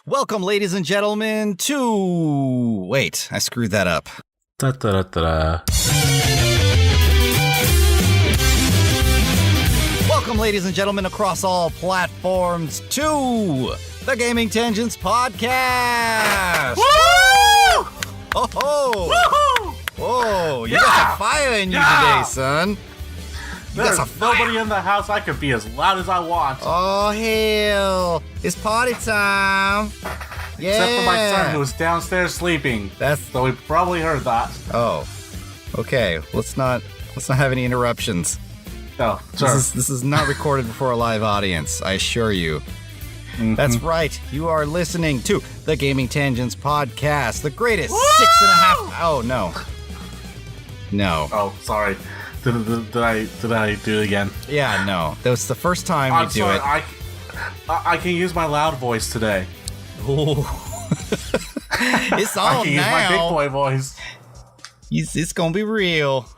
Welcome, ladies and gentlemen, to... Wait, I screwed that up. Welcome, ladies and gentlemen, across all platforms to the Gaming Tangents Podcast! Woo! Oh ho! Woohoo! Whoa, you got some fire in you today, son. There's nobody in the house. I can be as loud as I want. Oh, hell. It's party time. Yeah. Except for my son, who's downstairs sleeping. So we probably heard that. Oh. Okay. Let's not have any interruptions. Oh, sure. This is not recorded before a live audience, I assure you. Mm-hmm. That's right. You are listening to the Gaming Tangents Podcast, the greatest 6.5... Oh, no. No. Oh, sorry. Did I do it again? Yeah, no. That was the first time we do it. I can use my loud voice today. Ooh. It's on now. I can use my big boy voice. It's gonna be real.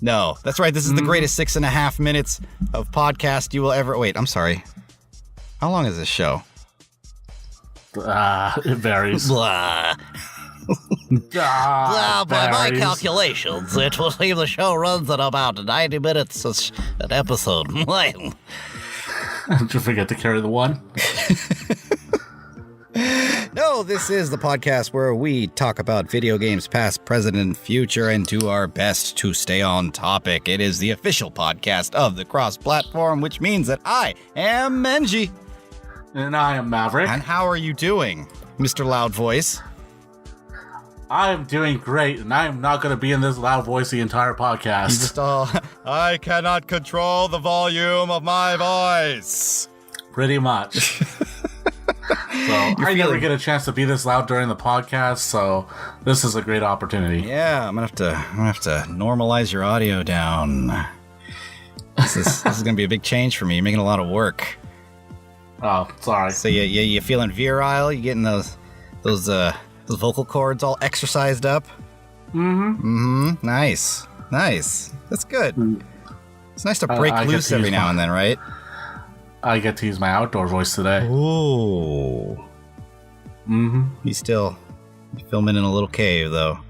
No, that's right. This is the greatest 6.5 minutes of podcast you will ever... Wait, I'm sorry. How long is this show? It varies. Blah. By my calculations, it will seem the show runs at about 90 minutes an episode. Did you forget to carry the one? No, this is the podcast where we talk about video games past, present, and future and do our best to stay on topic. It is the official podcast of the cross-platform, which means that I am Menji. And I am Maverick. And how are you doing, Mr. Loud Voice? I am doing great, and I am not going to be in this loud voice the entire podcast. I cannot control the volume of my voice. Pretty much. So I never get a chance to be this loud during the podcast, so this is a great opportunity. Yeah, I'm gonna have to normalize your audio down. This is gonna be a big change for me. You're making a lot of work. Oh, sorry. So you feeling virile? You getting those vocal cords all exercised up? Mm-hmm. Nice. That's good. It's nice to break loose every now and then, right? I get to use my outdoor voice today. Ooh. Mm-hmm. You filming in a little cave, though.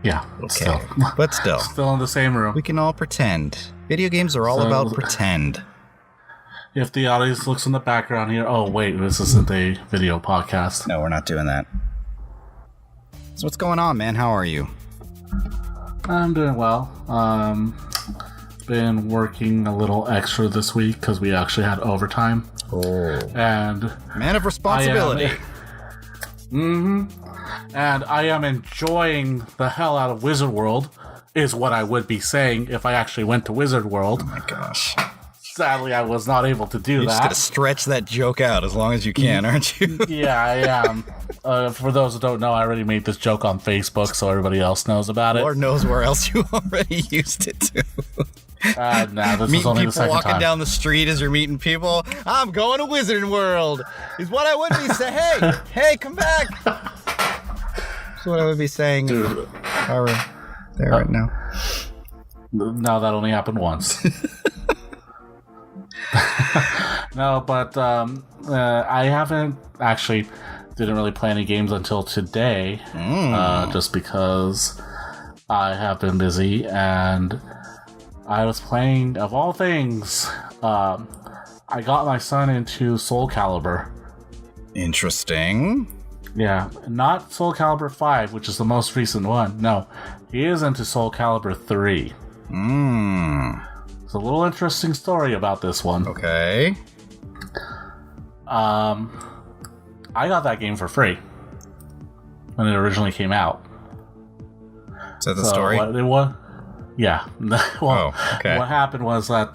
Yeah. Okay. But still. Still in the same room. We can all pretend. Video games are all about pretend. If the audience looks in the background here... Oh, wait. This isn't a video podcast. No, we're not doing that. So what's going on, man? How are you? I'm doing well. Been working a little extra this week because we actually had overtime. Oh. And man of responsibility. And I am enjoying the hell out of Wizard World, is what I would be saying if I actually went to Wizard World. Oh my gosh. Sadly, I was not able to do that. You're just going to stretch that joke out as long as you can, aren't you? Yeah, I am. For those who don't know, I already made this joke on Facebook, so everybody else knows about it. Lord knows where else you already used it to. Nah, this is only the second time. Meeting people walking down the street as you're meeting people. I'm going to Wizard World, is what I would be saying. Hey, come back. That's what I would be saying. Dude. If I were there right now. No, that only happened once. No, but I didn't really play any games until today, just because I have been busy, and I was playing, of all things, I got my son into Soul Calibur. Interesting. Yeah, not Soul Calibur 5, which is the most recent one. No, he is into Soul Calibur 3. It's a little interesting story about this one. Okay. I got that game for free when it originally came out. Is that the story? Yeah. Well, okay. What happened was that,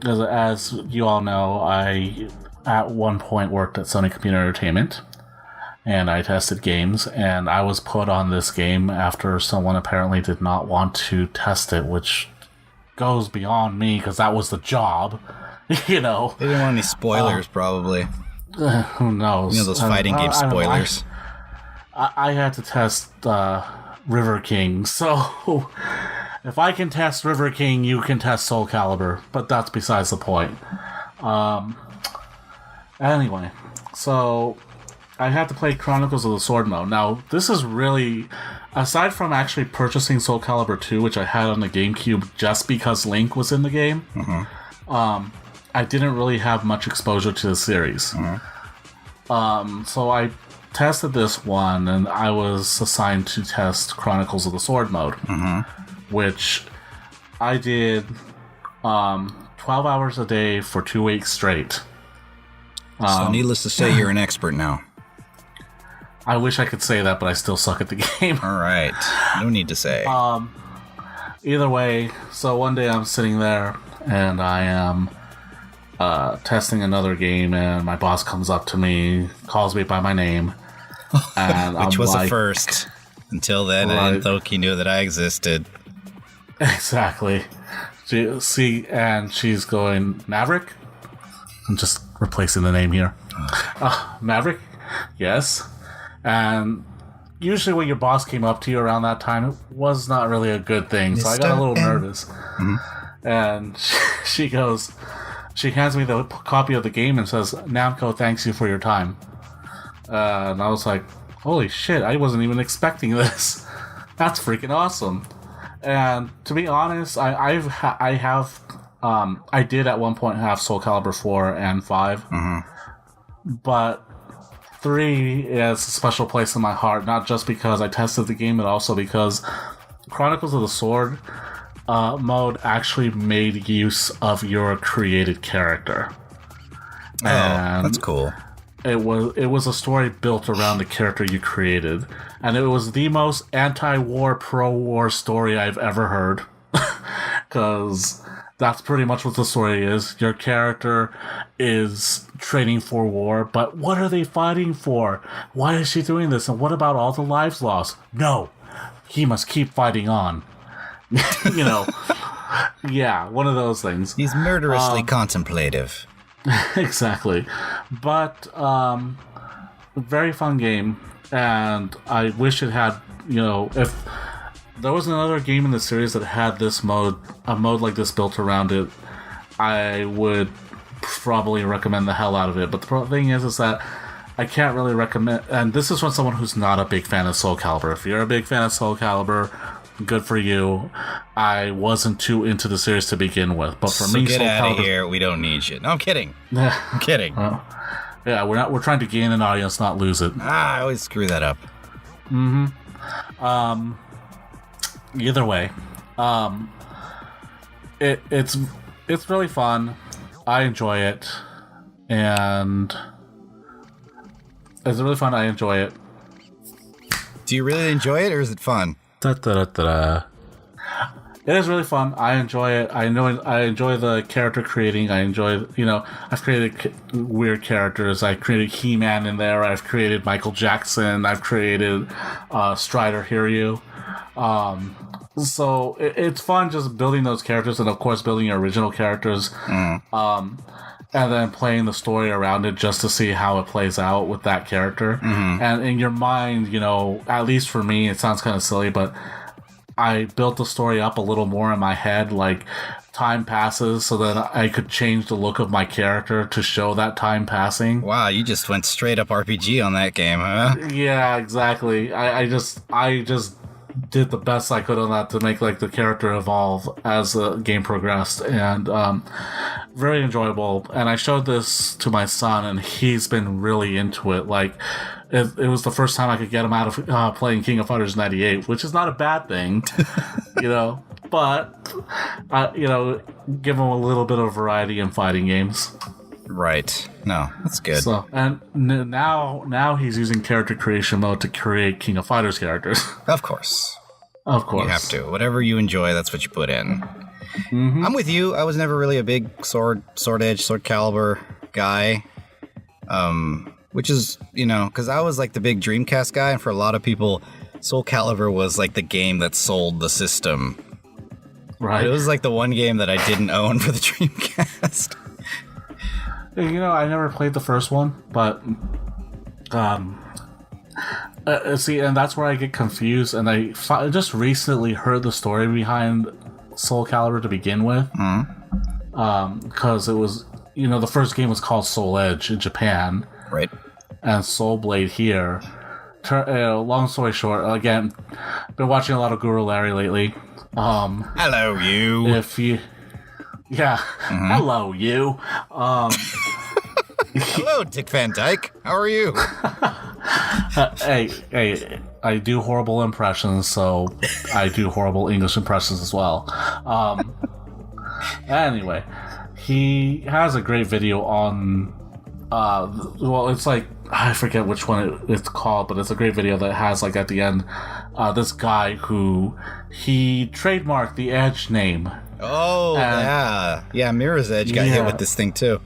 as you all know, I at one point worked at Sony Computer Entertainment, and I tested games, and I was put on this game after someone apparently did not want to test it, which goes beyond me, because that was the job, you know. They didn't want any spoilers, probably. Who knows? You know, those fighting game spoilers. I had to test River King, so if I can test River King, you can test Soul Calibur, but that's besides the point. Anyway, So I had to play Chronicles of the Sword mode. Now, this is really, aside from actually purchasing Soul Calibur 2, which I had on the GameCube just because Link was in the game, I didn't really have much exposure to the series. So I tested this one, and I was assigned to test Chronicles of the Sword mode, which I did 12 hours a day for 2 weeks straight. So needless to say, you're an expert now. I wish I could say that, but I still suck at the game. All right. No need to say. Either way, so one day I'm sitting there, and I am testing another game, and my boss comes up to me, calls me by my name, and which I'm was like, a first. Until then, I didn't think he knew that I existed. Exactly. She's going, Maverick? I'm just replacing the name here. Maverick? Yes. And usually when your boss came up to you around that time, it was not really a good thing. So I got a little nervous. And she hands me the copy of the game and says, Namco thanks you for your time. And I was like, holy shit, I wasn't even expecting this. That's freaking awesome. And to be honest, I did at one point have Soul Calibur 4 and 5. But 3 is a special place in my heart, not just because I tested the game, but also because Chronicles of the Sword mode actually made use of your created character. And that's cool. It was a story built around the character you created, and it was the most anti-war, pro-war story I've ever heard. Because that's pretty much what the story is. Your character is training for war, but what are they fighting for? Why is she doing this? And what about all the lives lost? No, he must keep fighting on. You know, yeah, one of those things. He's murderously contemplative. Exactly. But very fun game, and I wish it had, if there was another game in the series that had this mode, a mode like this built around it, I would probably recommend the hell out of it. But the thing is that I can't really recommend, and this is from someone who's not a big fan of Soul Calibur. If you're a big fan of Soul Calibur, good for you. I wasn't too into the series to begin with, but for me, get Soul out Calibur, of here. We don't need you. No, I'm kidding. I'm kidding. Yeah, we're trying to gain an audience, not lose it. I always screw that up. Either way, it's really fun. I enjoy it, and it's really fun. I enjoy it. Do you really enjoy it, or is it fun? It is really fun. I enjoy it. I enjoy the character creating. I enjoy, I've created weird characters. I created He-Man in there. I've created Michael Jackson. I've created Strider Hiryu. So it's fun just building those characters, and of course building your original characters, and then playing the story around it just to see how it plays out with that character. And in your mind, at least for me, it sounds kind of silly, but I built the story up a little more in my head, like time passes, so that I could change the look of my character to show that time passing. Wow, you just went straight up RPG on that game, huh? Yeah, exactly. I just did the best I could on that to make the character evolve as the game progressed, and very enjoyable. And I showed this to my son, and he's been really into it. It was the first time I could get him out of playing King of Fighters 98, which is not a bad thing, but give him a little bit of variety in fighting games. Right. No, that's good. So, and now he's using character creation mode to create King of Fighters characters. Of course. Of course. You have to. Whatever you enjoy, that's what you put in. I'm with you. I was never really a big Sword Edge, Soul Calibur guy. Which is, because I was the big Dreamcast guy, and for a lot of people, Soul Calibur was the game that sold the system. Right. It was the one game that I didn't own for the Dreamcast. I never played the first one, but see, and that's where I get confused. And I just recently heard the story behind Soul Calibur to begin with, because it was, the first game was called Soul Edge in Japan, right? and Soul Blade here. Long story short, again, been watching a lot of Guru Larry lately. Hello, you. If you, hello, you. Hello, Dick Van Dyke. How are you? Hey, I do horrible impressions, so I do horrible English impressions as well. Anyway, he has a great video on, well, it's like, I forget which one it's called, but it's a great video that has, like, at the end, this guy who, he trademarked the Edge name. Oh, yeah, Mirror's Edge got hit with this thing, too.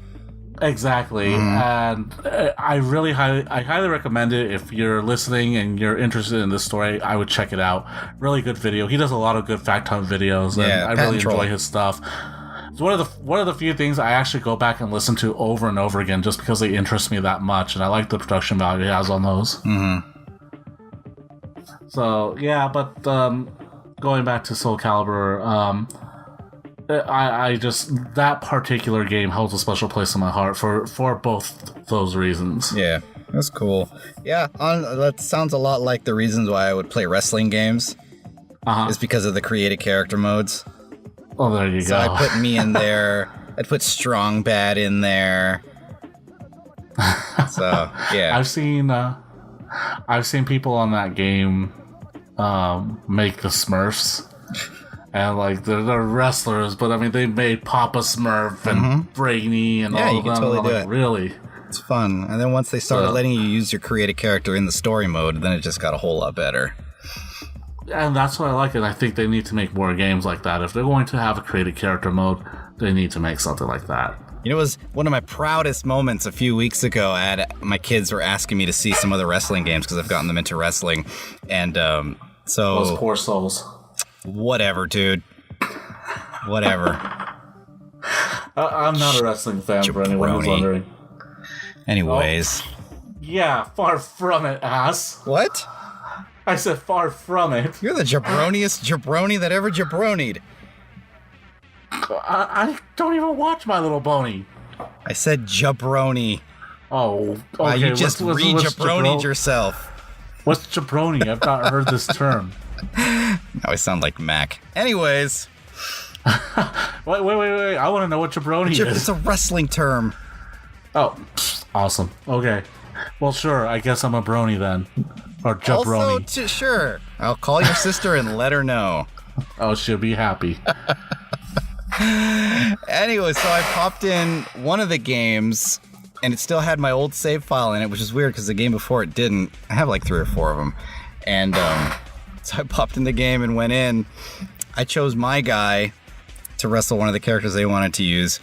Exactly, and I highly recommend it. If you're listening and you're interested in this story, I would check it out. Really good video. He does a lot of good fact hunt videos, and I really enjoy his stuff. It's one of the few things I actually go back and listen to over and over again, just because they interest me that much, and I like the production value he has on those. So yeah, but going back to Soul Calibur, I just, that particular game holds a special place in my heart for both those reasons. Yeah, that's cool. Yeah, that sounds a lot like the reasons why I would play wrestling games. Is because of the creative character modes. Oh, there you go. I put me in there. I'd put Strong Bad in there. So yeah, I've seen people on that game make the Smurfs. And, like, they're wrestlers, but, I mean, they made Papa Smurf and Brainy and all of them. Yeah, you can totally do it. Really? It's fun. And then once they started letting you use your creative character in the story mode, then it just got a whole lot better. And that's what I like, and I think they need to make more games like that. If they're going to have a creative character mode, they need to make something like that. You know, it was one of my proudest moments a few weeks ago. My kids were asking me to see some other wrestling games because I've gotten them into wrestling. And so... Those poor souls. Whatever, dude. Whatever. I'm not a wrestling fan, for anyone who's wondering. Anyways. Yeah, far from it, ass. What? I said far from it. You're the jabroniest jabroni that ever jabronied. I don't even watch My Little Pony. I said jabroni. Oh, okay. You just re-jabronied yourself. What's jabroni? I've not heard this term. Now I sound like Mac. Anyways. Wait. I want to know what jabroni is. It's a wrestling term. Oh, awesome. Okay. Well, sure. I guess I'm a brony then. Or jabroni. Also, sure. I'll call your sister and let her know. Oh, she'll be happy. Anyway, so I popped in one of the games, and it still had my old save file in it, which is weird because the game before it didn't. I have like 3 or 4 of them. And, so I popped in the game and went in. I chose my guy to wrestle one of the characters they wanted to use.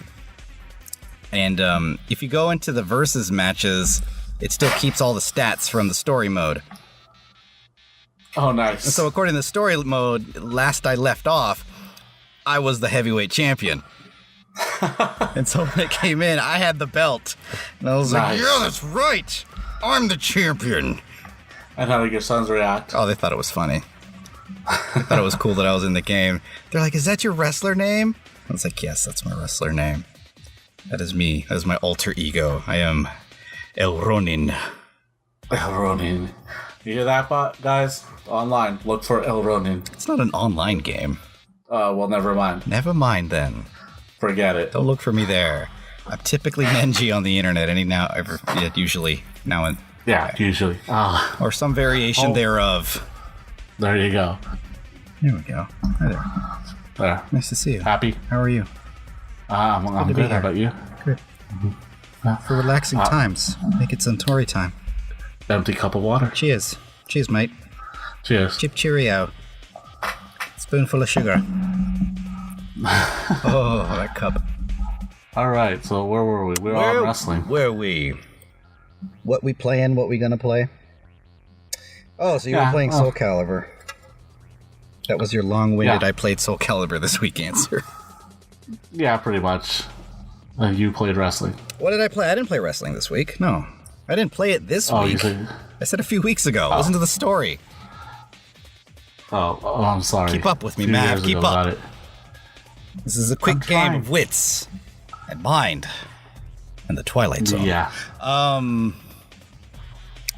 And if you go into the versus matches, it still keeps all the stats from the story mode. Oh, nice. And so according to the story mode, last I left off, I was the heavyweight champion. And so when it came in, I had the belt. And I was like, yeah, that's right. I'm the champion. And how did your sons react? Oh, they thought it was funny. They thought it was cool that I was in the game. They're like, is that your wrestler name? I was like, yes, that's my wrestler name. That is me. That is my alter ego. I am El Ronin. El Ronin. You hear that, guys? Online. Look for El Ronin. It's not an online game. Well, never mind. Never mind, then. Forget it. Don't look for me there. I'm typically Menji on the internet. Usually. Now and... Yeah, usually. Or some variation thereof. There you go. There we go. Hi there. There. Nice to see you. Happy? How are you? I'm good. How about you? Good. For relaxing times, make it Suntory time. Empty cup of water. Cheers. Cheers, mate. Cheers. Chip Cheerio. Spoonful of sugar. Oh, that cup. All right, so where were we? We were on wrestling. Where we? What we playing? What we gonna play? Oh, so you were playing Soul Calibur. That was your long-winded, I played Soul Calibur this week answer. Yeah, pretty much. You played wrestling. What did I play? I didn't play wrestling this week. No. I didn't play it this week. I said a few weeks ago. Listen to the story. Oh, I'm sorry. Keep up with me, Matt. Keep up. This is a quick game of wits and mind and the Twilight Zone. Yeah.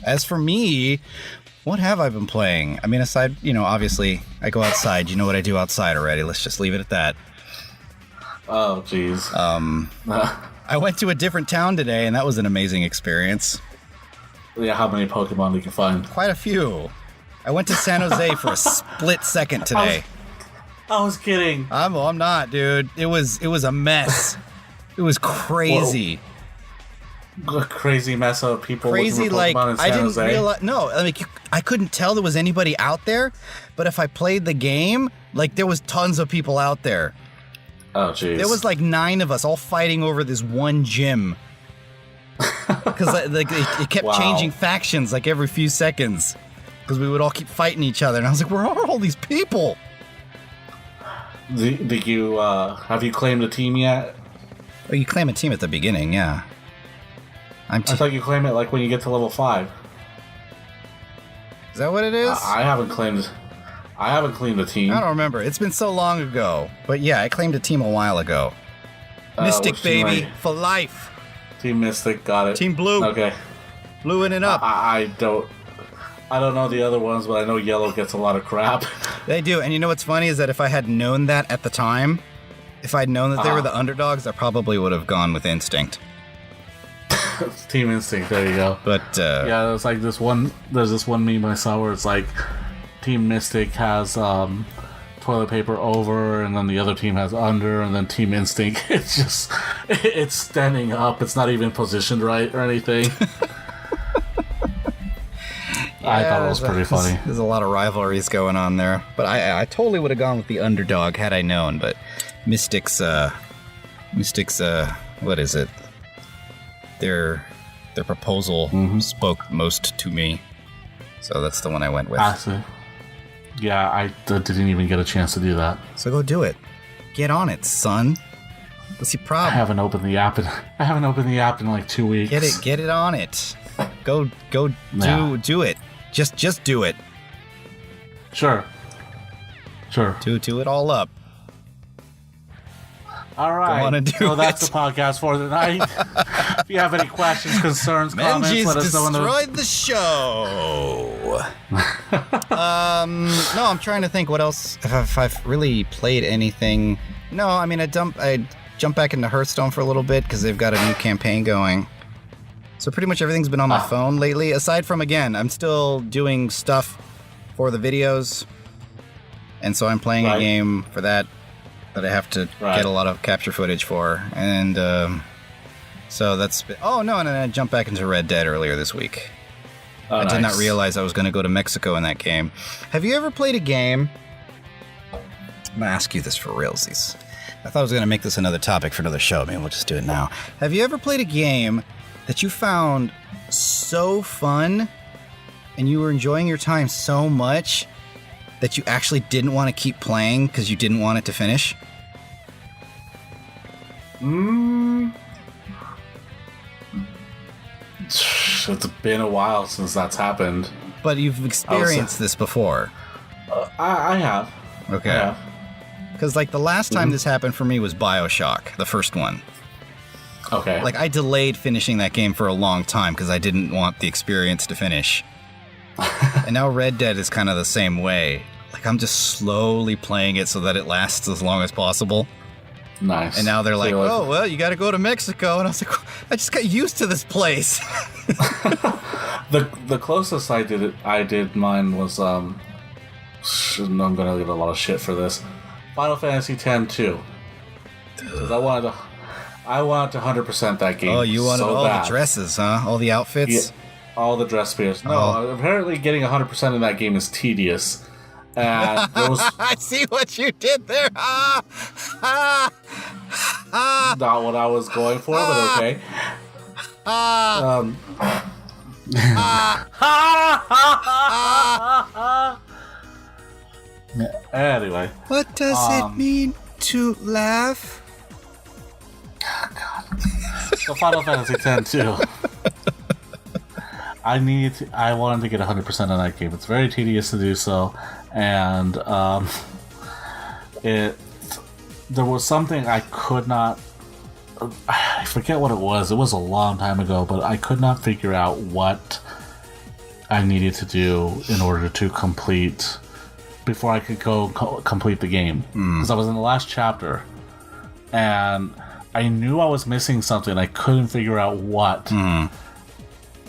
As for me, what have I been playing? I mean, aside, obviously, I go outside. You know what I do outside already. Let's just leave it at that. Oh, jeez. I went to a different town today, and that was an amazing experience. Yeah, how many Pokemon did you find? Quite a few. I went to San Jose for a split second today. I was kidding. I'm not, dude. It was a mess. It was crazy. A crazy mess of people. Crazy, like, in San I didn't Jose. realize. No, I mean, I couldn't tell there was anybody out there, but if I played the game, like, there was tons of people out there. Oh, jeez. There was like 9 of us all fighting over this one gym. Because like, it kept changing factions like every few seconds. Because we would all keep fighting each other. And I was like, where are all these people? Did you, have you claimed a team yet? Oh, you claim a team at the beginning, yeah. I thought you claim it like when you get to level 5. Is that what it is? I haven't claimed a team. I don't remember. It's been so long ago. But yeah, I claimed a team a while ago. Mystic, baby, for life. Team Mystic, got it. Team Blue. Okay. Blueing it up. I don't know the other ones, but I know Yellow gets a lot of crap. They do. And you know what's funny is that if I had known that at the time, if I'd known that they were the underdogs, I probably would have gone with Instinct. Team Instinct, there you go. But yeah, there's like there's this one meme I saw where it's like Team Mystic has toilet paper over, and then the other team has under, and then Team Instinct it's standing up. It's not even positioned right or anything. I thought it was pretty funny. There's a lot of rivalries going on there, but I totally would have gone with the underdog had I known. But Mystics, what is it? Their proposal spoke most to me, so that's the one I went with. Yeah, I didn't even get a chance to do that. So go do it. Get on it, son. What's your problem? I haven't opened the app in like 2 weeks. Get it on it. Go do it. Just do it. Sure. Do it all up. All right. So that's the podcast for tonight. If you have any questions, concerns, comments, let us know. Destroyed the show. No, I'm trying to think what else. If I've really played anything. No, I mean I jumped back into Hearthstone for a little bit because they've got a new campaign going. So pretty much everything's been on my phone lately. Aside from, again, I'm still doing stuff for the videos, and so I'm playing a game for that I have to get a lot of capture footage for, and so that's. Oh no! And then I jumped back into Red Dead earlier this week. I did not realize I was going to go to Mexico in that game. Have you ever played a game? I'm gonna ask you this for realsies. I thought I was going to make this another topic for another show. Maybe we'll just do it now. Have you ever played a game that you found so fun and you were enjoying your time so much that you actually didn't want to keep playing because you didn't want it to finish? It's been a while since that's happened. But you've experienced this before. I have. Okay. I have. Because like the last time this happened for me was BioShock, the first one. Okay. Like I delayed finishing that game for a long time because I didn't want the experience to finish. And now Red Dead is kind of the same way. Like I'm just slowly playing it so that it lasts as long as possible. Nice. And now they're like, oh, well, you got to go to Mexico. And I was like, I just got used to this place. The closest I did mine was I'm gonna get a lot of shit for this. Final Fantasy X-2. I wanted to 100% that game. Oh, you wanted so all bad. the dresses, huh? All the outfits? Yeah, all the dress spears. No, apparently getting 100% in that game is tedious. And there was I see what you did there. not what I was going for, but okay. Anyway. What does it mean to laugh? So Final Fantasy X too. I wanted to get 100% on that game. It's very tedious to do so, and there was something I could not. I forget what it was. It was a long time ago, but I could not figure out what I needed to do in order to complete before I could go complete the game. Because I was in the last chapter, and I knew I was missing something. I couldn't figure out what.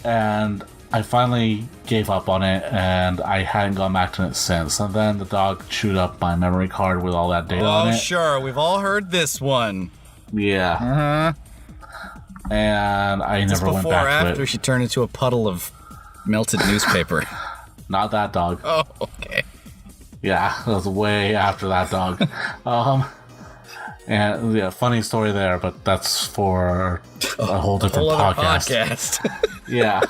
And I finally gave up on it, and I hadn't gone back to it since. And then the dog chewed up my memory card with all that data on it. Oh, sure. We've all heard this one. Yeah. And I never went back to it. After she turned into a puddle of melted newspaper. Not that dog. Oh, okay. Yeah, that was way after that dog. And yeah, funny story there, but that's for a whole different podcast. Yeah.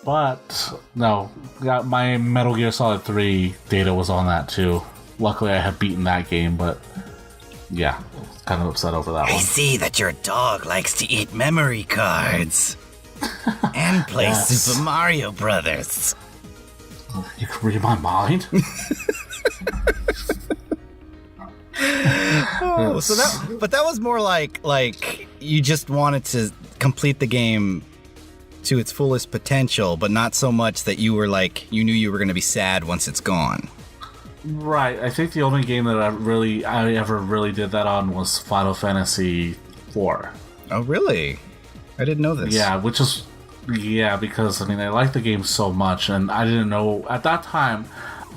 But no, my Metal Gear Solid 3 data was on that too. Luckily, I had beaten that game, but yeah, kind of upset over that one. I see that your dog likes to eat memory cards and play Super Mario Brothers. You can read my mind. Oh, so that was more like you just wanted to complete the game to its fullest potential, but not so much that you were like, you knew you were going to be sad once it's gone. Right. I think the only game that I ever really did that on was Final Fantasy IV. Oh, really? I didn't know this. Yeah, because I mean, I liked the game so much, and I didn't know at that time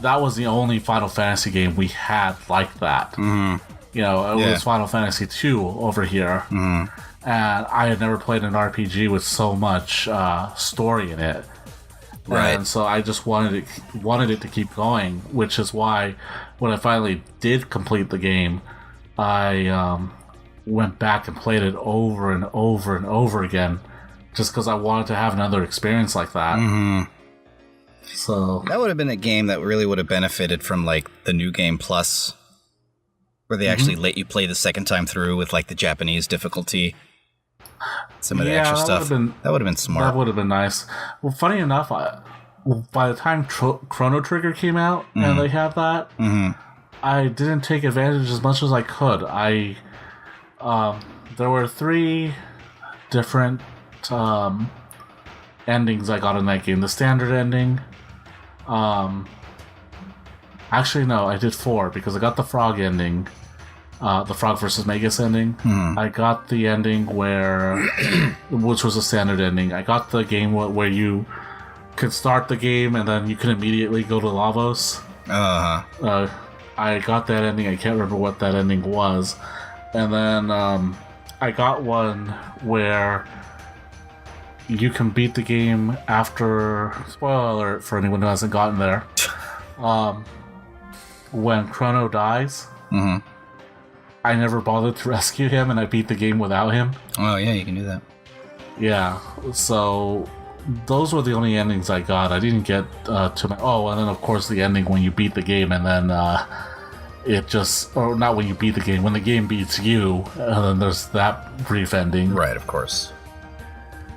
that was the only Final Fantasy game we had like that. You know, it was Final Fantasy II over here. And I had never played an RPG with so much story in it. Right. And so I just wanted it to keep going, which is why when I finally did complete the game, I went back and played it over and over and over again, just because I wanted to have another experience like that. So that would have been a game that really would have benefited from like the New Game Plus, where they actually let you play the second time through with like the Japanese difficulty. Some of the extra stuff. That would have been smart. That would have been nice. Well, funny enough, by the time Chrono Trigger came out and they had that, I didn't take advantage as much as I could. There were 3 different endings I got in that game. The standard ending. Actually, no, I did 4 because I got the frog ending. The Frog vs. Magus ending. I got the ending which was a standard ending. I got the game where you could start the game and then you can immediately go to Lavos. I got that ending. I can't remember what that ending was. And then I got one where you can beat the game after... Spoiler alert for anyone who hasn't gotten there. When Chrono dies... I never bothered to rescue him, and I beat the game without him. Oh, yeah, you can do that. Yeah, so those were the only endings I got. I didn't get to my... Oh, and then, of course, the ending when you beat the game, and then it just... Or not when you beat the game, when the game beats you, and then there's that brief ending. Right, of course.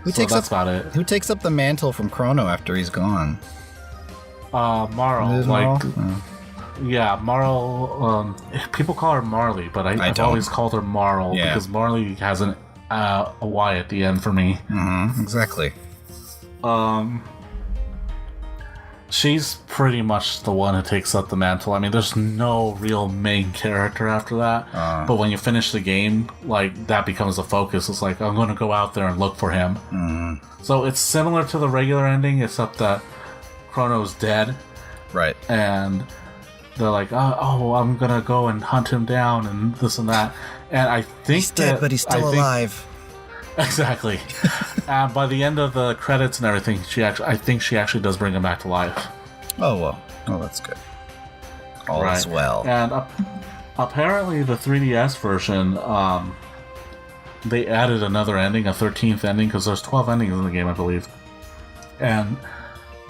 That's about it. Who takes up the mantle from Chrono after he's gone? Marl. Yeah, Marl. People call her Marley, but I've always called her Marl because Marley has a Y at the end for me. Exactly. She's pretty much the one who takes up the mantle. I mean, there's no real main character after that. But when you finish the game, like that becomes the focus. It's like I'm going to go out there and look for him. So it's similar to the regular ending, except that Chrono's dead. Right. And they're like, oh, I'm gonna go and hunt him down and this and that. And I think he's dead, but he's still alive. Exactly. And by the end of the credits and everything, I think she actually does bring him back to life. Oh well, that's good. All is well. And apparently, the 3DS version, they added another ending, a 13th ending, because there's 12 endings in the game, I believe. And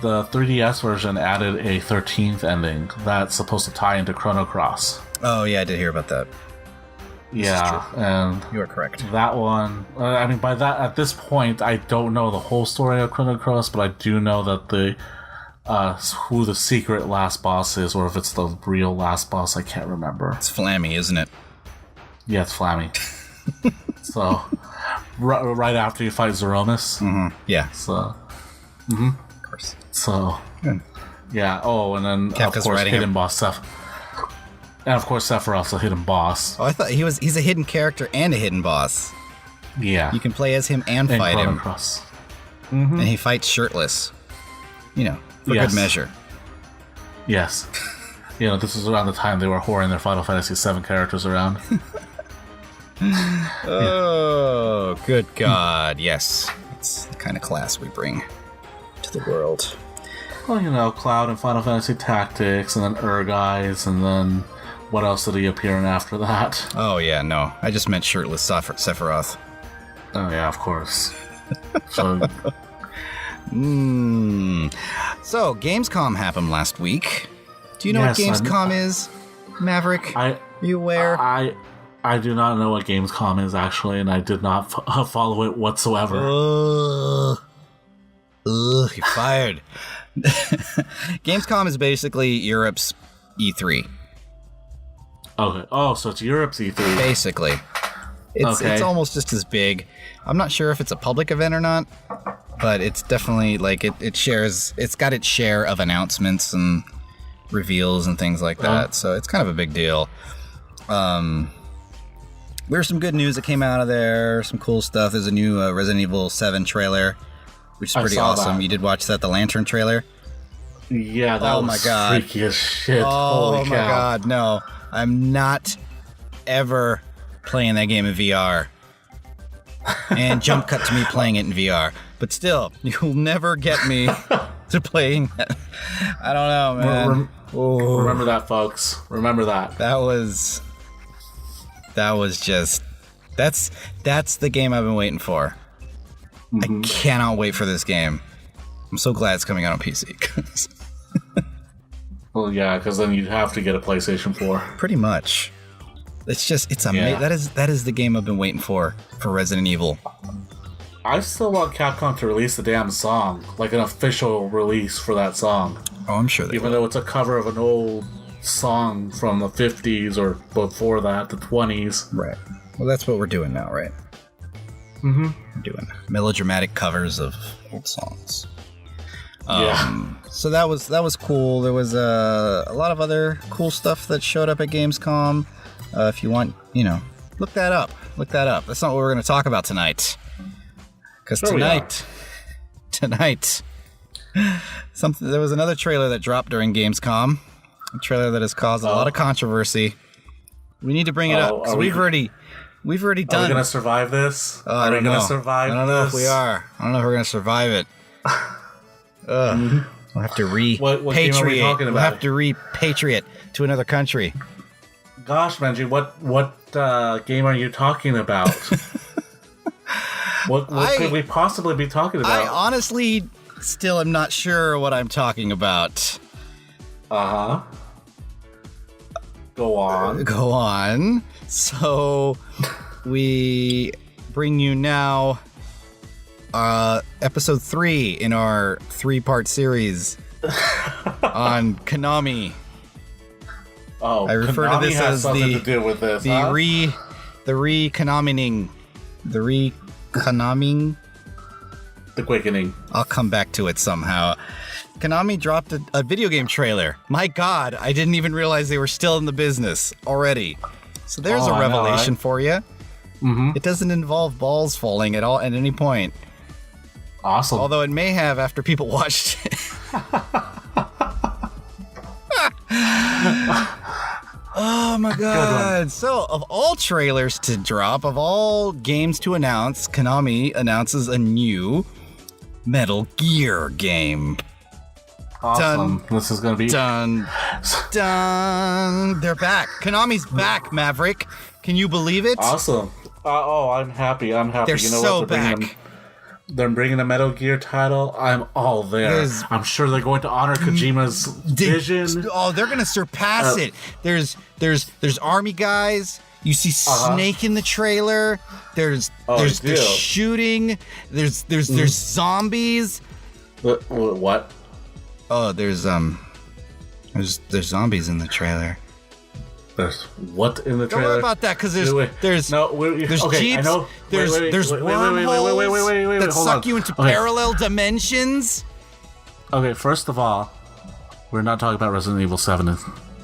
the 3DS version added a 13th ending that's supposed to tie into Chrono Cross. Oh, yeah, I did hear about that. Yeah, and you are correct. That one, I mean, by that, at this point, I don't know the whole story of Chrono Cross, but I do know that who the secret last boss is, or if it's the real last boss, I can't remember. It's Flammy, isn't it? Yeah, it's Flammy. So, right after you fight Zeromus. Yeah. So... Mm-hmm. Of course. So, Good. yeah. Oh, and then Kefka's of course writing hidden him. boss stuff. And of course Sephiroth's a hidden boss. Oh, I thought he's a hidden character and a hidden boss. Yeah. You can play as him and fight him. And he fights shirtless. You know, for good measure. Yes. You know, this was around the time they were whoring their Final Fantasy VII characters around. Oh, good God. Yes. That's the kind of class we bring to the world. Well, you know, Cloud and Final Fantasy Tactics, and then Urguys, and then what else did he appear in after that? Oh, yeah, no. I just meant shirtless Sephiroth. Oh, yeah, of course. So, So, Gamescom happened last week. Do you know what Gamescom is, Maverick? Are you aware? I do not know what Gamescom is, actually, and I did not follow it whatsoever. You're fired. Gamescom is basically Europe's E3. Okay. Oh, so it's Europe's E3. Basically. It's almost just as big. I'm not sure if it's a public event or not, but it's definitely, like, it's got its share of announcements and reveals and things like that, so it's kind of a big deal. There's some good news that came out of there, some cool stuff. There's a new Resident Evil 7 trailer, which is pretty awesome. You did watch that, the Lantern trailer? Yeah, that was freaky as shit. Oh my God, no. I'm not ever playing that game in VR. And jump cut to me playing it in VR. But still, you'll never get me to playing that. I don't know, man. Remember that, folks. Remember that. That was just... That's the game I've been waiting for. I cannot wait for this game. I'm so glad it's coming out on PC. Well, yeah, because then you'd have to get a PlayStation 4. Pretty much. It's amazing. That is the game I've been waiting for Resident Evil. I still want Capcom to release the damn song, like an official release for that song. Oh, I'm sure they Even though it's a cover of an old song from the 50s or before that, the 20s. Right. Well, that's what we're doing now, right? Mm-hmm. We're doing melodramatic covers of old songs. Yeah. So that was cool. There was a lot of other cool stuff that showed up at Gamescom. If you want, look that up. That's not what we're going to talk about tonight. Because tonight, there was another trailer that dropped during Gamescom. A trailer that has caused a lot of controversy. We need to bring it up because we've already done. Are we gonna survive this? I don't know. Survive I don't know this? if we are. I don't know if we're gonna survive it. We'll have to repatriate. We'll have to repatriate to another country. Gosh, Benji, what game are you talking about? What could we possibly be talking about? I honestly still am not sure what I'm talking about. Uh-huh. Go on. So, we bring you now episode 3 in our 3-part series on Konami. Oh, I refer Konami to this has as something to do with this, ReKonamining. The ReKonamining? The Quickening. I'll come back to it somehow. Konami dropped a video game trailer. My God, I didn't even realize they were still in the business already. So there's a revelation for you. Mm-hmm. It doesn't involve balls falling at all at any point. Awesome. Although it may have after people watched it. Oh my God. So, of all trailers to drop, of all games to announce, Konami announces a new Metal Gear game. Awesome. Dun, this is going to be... Dun. They're back. Konami's back, Maverick. Can you believe it? Awesome. I'm happy. They're so back. They're bringing a Metal Gear title. I'm all there. I'm sure they're going to honor Kojima's vision. Oh, they're going to surpass it. There's army guys. You see Snake in the trailer. There's shooting. There's zombies. What? Oh, there's zombies in the trailer. There's what in the trailer? Don't worry about that, because there's jeeps. I know. There's wormholes that suck you into parallel dimensions. Okay, first of all, we're not talking about Resident Evil 7.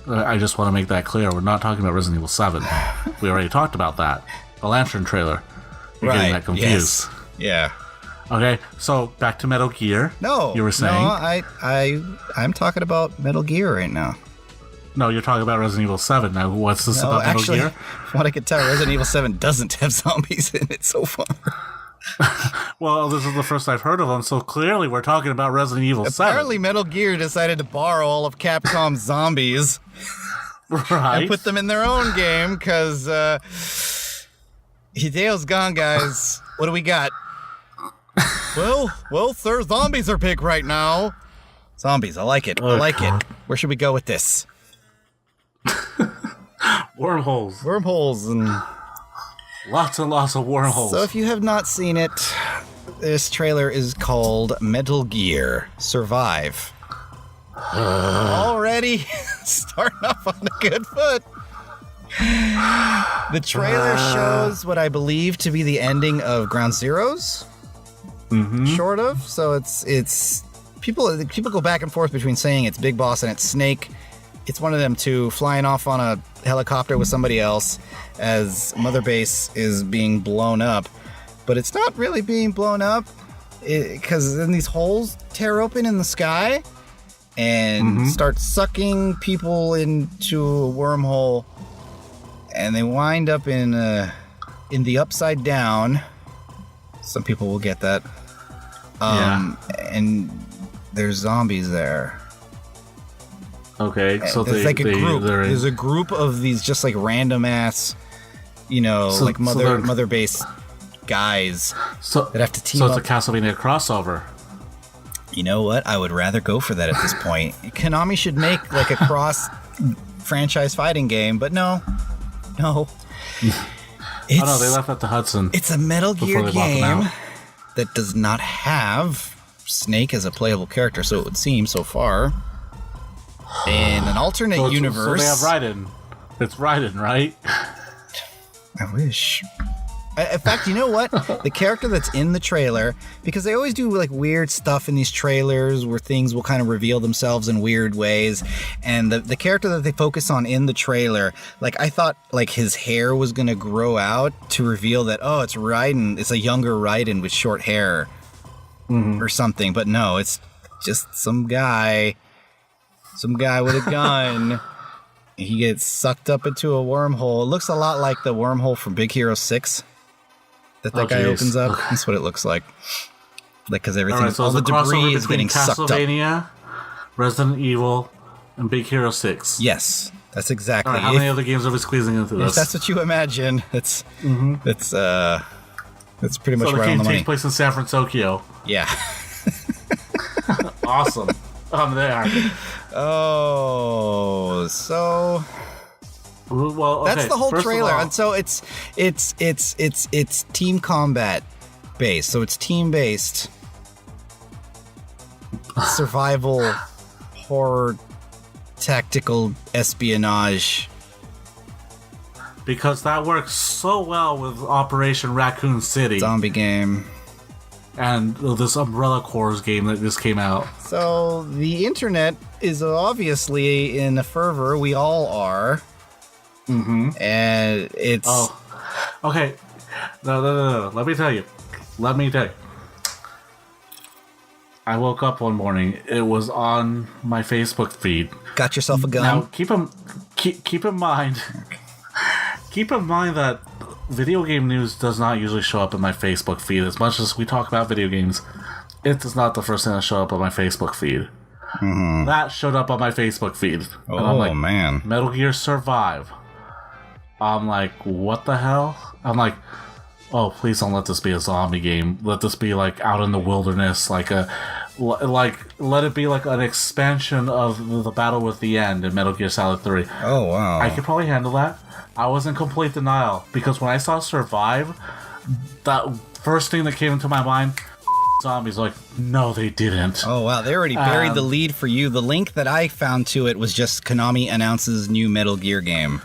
I just want to make that clear. We're not talking about Resident Evil 7. We already talked about that. The Lantern trailer. You're getting that confused. Yes. Yeah. Okay, so back to Metal Gear. No. You were saying? No, I'm talking about Metal Gear right now. No, you're talking about Resident Evil 7. Now, what's this about Metal Gear? From what I can tell, Resident Evil 7 doesn't have zombies in it so far. Well, this is the first I've heard of them, so clearly we're talking about Resident Evil 7. Apparently, Metal Gear decided to borrow all of Capcom's zombies right. and put them in their own game, because Hideo's gone, guys. What do we got? Well, sir, zombies are big right now. Zombies, I like it. I like it. Where should we go with this? Wormholes. Wormholes and lots and lots of wormholes. So if you have not seen it, this trailer is called Metal Gear Survive. Already starting off on a good foot. The trailer shows what I believe to be the ending of Ground Zeroes. Short of. So it's people go back and forth between saying it's Big Boss and it's Snake. It's one of them two flying off on a helicopter with somebody else as Mother Base is being blown up. But it's not really being blown up because then these holes tear open in the sky and start sucking people into a wormhole, and they wind up in the Upside Down. Some people will get that. And there's zombies there. Okay, so there's like a group. There's a group of these just like random ass, like Mother Base guys that have to team up. So it's a Castlevania crossover. You know what? I would rather go for that at this point. Konami should make like a cross franchise fighting game, but no. Oh no, they left that to Hudson. It's a Metal Gear game that does not have Snake as a playable character, so it would seem so far. In an alternate universe. So they have Raiden. It's Raiden, right? I wish. In fact, you know what? The character that's in the trailer, because they always do like weird stuff in these trailers where things will kind of reveal themselves in weird ways. And the character that they focus on in the trailer, like I thought like his hair was going to grow out to reveal that, oh, it's Raiden. It's a younger Raiden with short hair or something. But no, it's just some guy with a gun. He gets sucked up into a wormhole. It looks a lot like the wormhole from Big Hero 6 that guy opens up. That's what it looks like. Like, because everything, all the debris is getting sucked up. Castlevania, Resident Evil, and Big Hero 6. Yes, that's exactly. Right, how many other games are we squeezing into this? If that's what you imagine, that's pretty much right on the money. So the game takes place in San Francisco. Yeah. Awesome. I'm there. Oh, so well, okay. that's the whole First trailer, all, and so it's team combat based. So it's team based survival horror tactical espionage. Because that works so well with Operation Raccoon City Zombie game. And this Umbrella Corps game that just came out. So the internet is obviously in a fervor. We all are. And it's... Oh. Okay. No. Let me tell you. I woke up one morning. It was on my Facebook feed. Got yourself a gun? Now, keep in mind... Keep in mind that video game news does not usually show up in my Facebook feed. As much as we talk about video games, it is not the first thing that show up on my Facebook feed. That showed up on my Facebook feed. Oh, and I'm like, man. Metal Gear Survive. I'm like, what the hell? I'm like, oh, please don't let this be a zombie game. Let this be like out in the wilderness, let it be like an expansion of the battle with the end in Metal Gear Solid 3. Oh, wow. I could probably handle that. I was in complete denial because when I saw Survive, that first thing that came into my mind, zombies. Like, no, they didn't. Oh, wow. They already buried the lead for you. The link that I found to it was just Konami announces new Metal Gear game.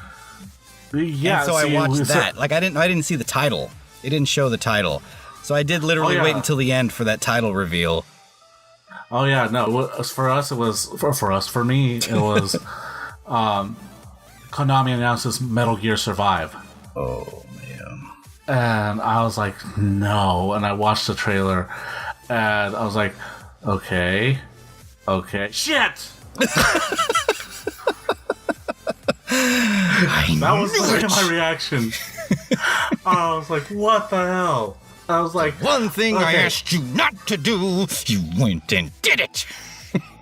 Yeah. And so I watched that. Like, I didn't see the title. It didn't show the title. So I did literally wait until the end for that title reveal. Oh yeah, no. For us, it was for me, it was Konami announces Metal Gear Survive. Oh man! And I was like, no. And I watched the trailer, and I was like, okay, shit. That was my reaction. I was like, what the hell? I was like, one thing I asked you not to do, you went and did it.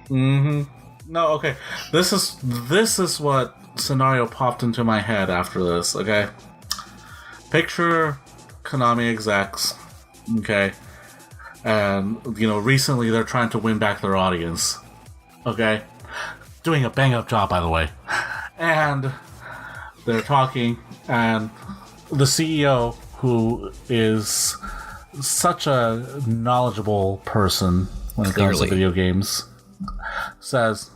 Mm-hmm. No, okay. This is what scenario popped into my head after this, okay? Picture Konami execs, okay? And, recently they're trying to win back their audience, okay? Doing a bang-up job, by the way. And they're talking, and the CEO, who is such a knowledgeable person when it comes to video games, says,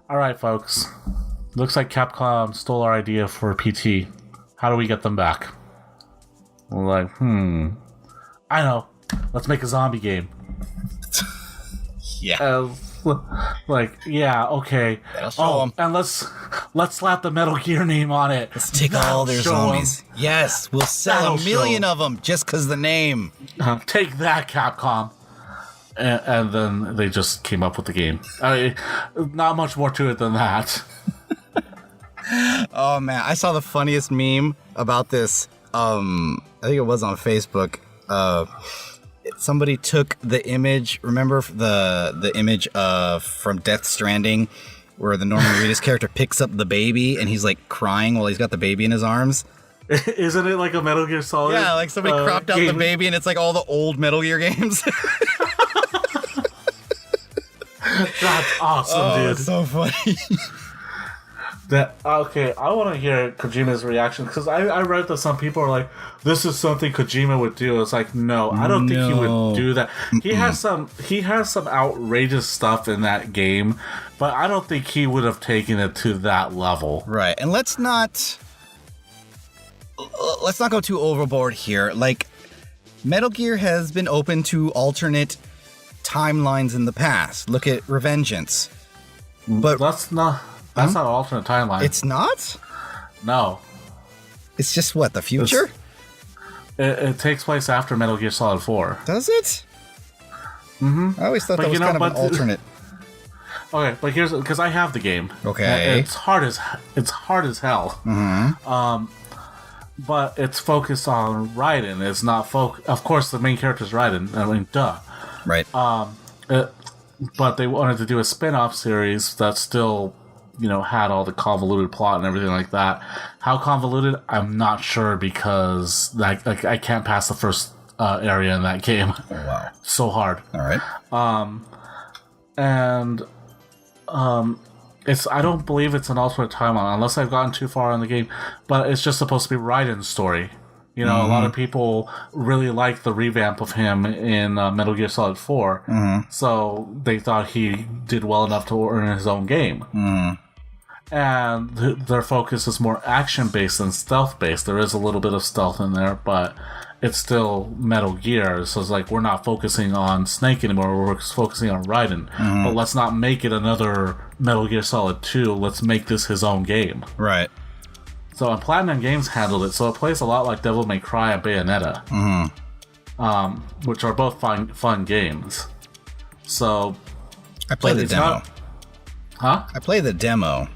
all right, folks, looks like Capcom stole our idea for PT. How do we get them back? We're like, I know. Let's make a zombie game. Yeah. Yeah, okay. And let's slap the Metal Gear name on it. Let's take all their zombies. Yes, we'll sell 1 million of them just because the name. Take that, Capcom. And then they just came up with the game. Not much more to it than that. Oh man, I saw the funniest meme about this. I think it was on Facebook. Somebody took the image. Remember the image from Death Stranding, where the Norman Reedus character picks up the baby and he's like crying while he's got the baby in his arms. Isn't it like a Metal Gear Solid? Yeah, like somebody cropped out the baby and it's like all the old Metal Gear games. That's awesome, dude. It's so funny. I want to hear Kojima's reaction, because I read that some people are like, this is something Kojima would do. It's like, no, I don't think he would do that. He has some outrageous stuff in that game, but I don't think he would have taken it to that level. Right, and let's not go too overboard here. Like, Metal Gear has been open to alternate timelines in the past. Look at Revengeance. But that's not an alternate timeline. It's not? No. It's just what, the future? It takes place after Metal Gear Solid 4. Does it? Mm-hmm. I always thought that was kind of an alternate. Okay, but here's because I have the game. Okay. It's hard as hell. Mm-hmm. But it's focused on Raiden. It's not of course the main character is Raiden. I mean, duh. Right. But they wanted to do a spin-off series that still, had all the convoluted plot and everything like that. How convoluted? I'm not sure, because I can't pass the first area in that game. Oh, wow. So hard. All right. I don't believe it's an alternate timeline unless I've gotten too far in the game, but it's just supposed to be Raiden's story. A lot of people really like the revamp of him in Metal Gear Solid 4, so they thought he did well enough to earn his own game. And their focus is more action-based than stealth-based. There is a little bit of stealth in there, but it's still Metal Gear, so it's like we're not focusing on Snake anymore, we're focusing on Raiden. But let's not make it another Metal Gear Solid 2, let's make this his own game. Right. So Platinum Games handled it, so it plays a lot like Devil May Cry and Bayonetta, which are both fun games. So I played the demo. I played the demo.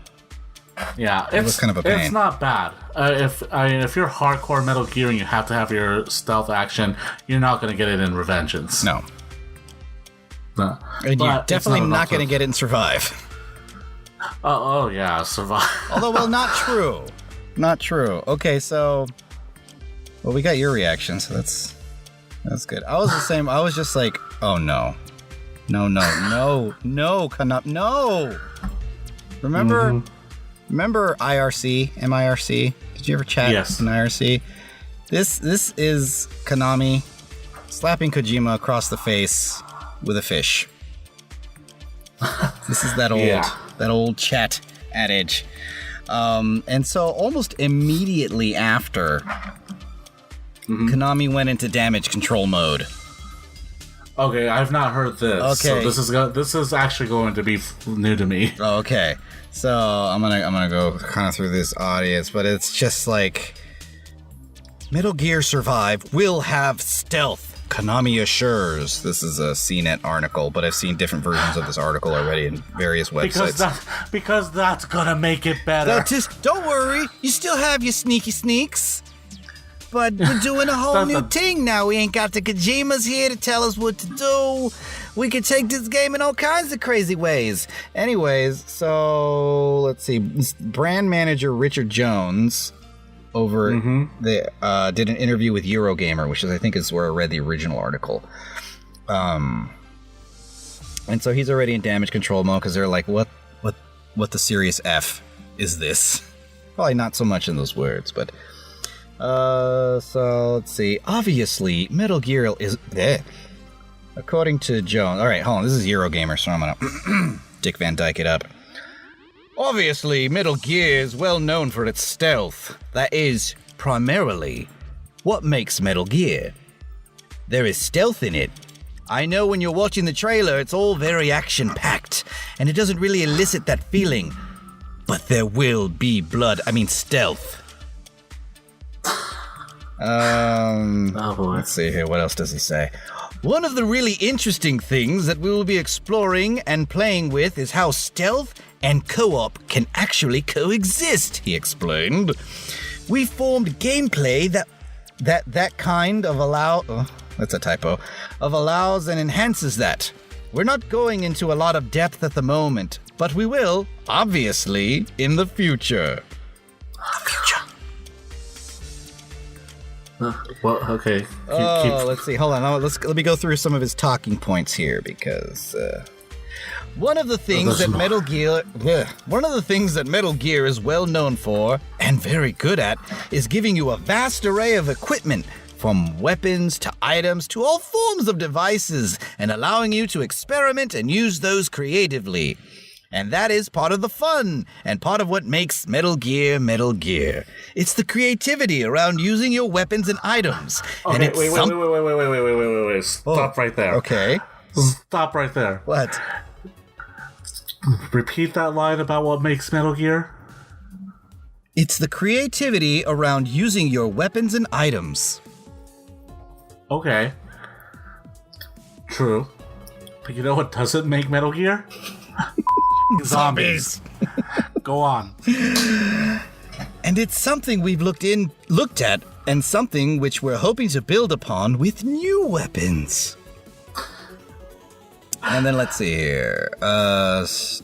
Yeah, it was kind of a pain. It's not bad. If you're hardcore Metal Gear and you have to have your stealth action, you're not going to get it in Revengeance. No. And you're definitely not going to get it in Survive. Oh yeah, Survive. Although, well, not true. Not true. Okay, so, well, we got your reaction, so that's good. I was the same. I was just like, oh no, Konami, no. Remember IRC, MIRC? Did you ever chat in IRC? This is Konami slapping Kojima across the face with a fish. This is that old chat adage. And so almost immediately after, Konami went into damage control mode. Okay, I've not heard this. Okay. So this is actually going to be new to me. Okay. So I'm gonna go kind of through this audience, but it's just like Metal Gear Survive will have stealth. Konami assures. This is a CNET article, but I've seen different versions of this article already in various websites. Because that's gonna make it better. Don't worry, you still have your sneaky sneaks. But we're doing a whole new thing now. We ain't got the Kojimas here to tell us what to do. We can take this game in all kinds of crazy ways. Anyways, so let's see. Brand manager Richard Jones did an interview with Eurogamer, which I think is where I read the original article. And so he's already in damage control mode because they're like, what the serious F is this? Probably not so much in those words, but so let's see. Obviously, Metal Gear is according to Jones. All right, hold on. This is Eurogamer, so I'm gonna Dick Van Dyke it up. Obviously, Metal Gear is well known for its stealth. That is, primarily, what makes Metal Gear. There is stealth in it. I know when you're watching the trailer, it's all very action-packed, and it doesn't really elicit that feeling. But there will be stealth. Oh boy. Let's see here, what else does he say? One of the really interesting things that we will be exploring and playing with is how stealth and co-op can actually coexist, he explained. We formed gameplay that kind of that's a typo, of allows and enhances that. We're not going into a lot of depth at the moment, but we will, obviously, in the future. Well, okay. Let's see. Hold on. Let me go through some of his talking points here because one of the things that Metal Gear is well known for and very good at is giving you a vast array of equipment, from weapons to items to all forms of devices, and allowing you to experiment and use those creatively. And that is part of the fun, and part of what makes Metal Gear Metal Gear. It's the creativity around using your weapons and items. Okay, wait. Stop right there. Okay. Stop right there. What? Repeat that line about what makes Metal Gear. It's the creativity around using your weapons and items. Okay. True. But you know what doesn't make Metal Gear? Zombies. Go on. And it's something we've looked at, and something which we're hoping to build upon with new weapons. And then let's see here. And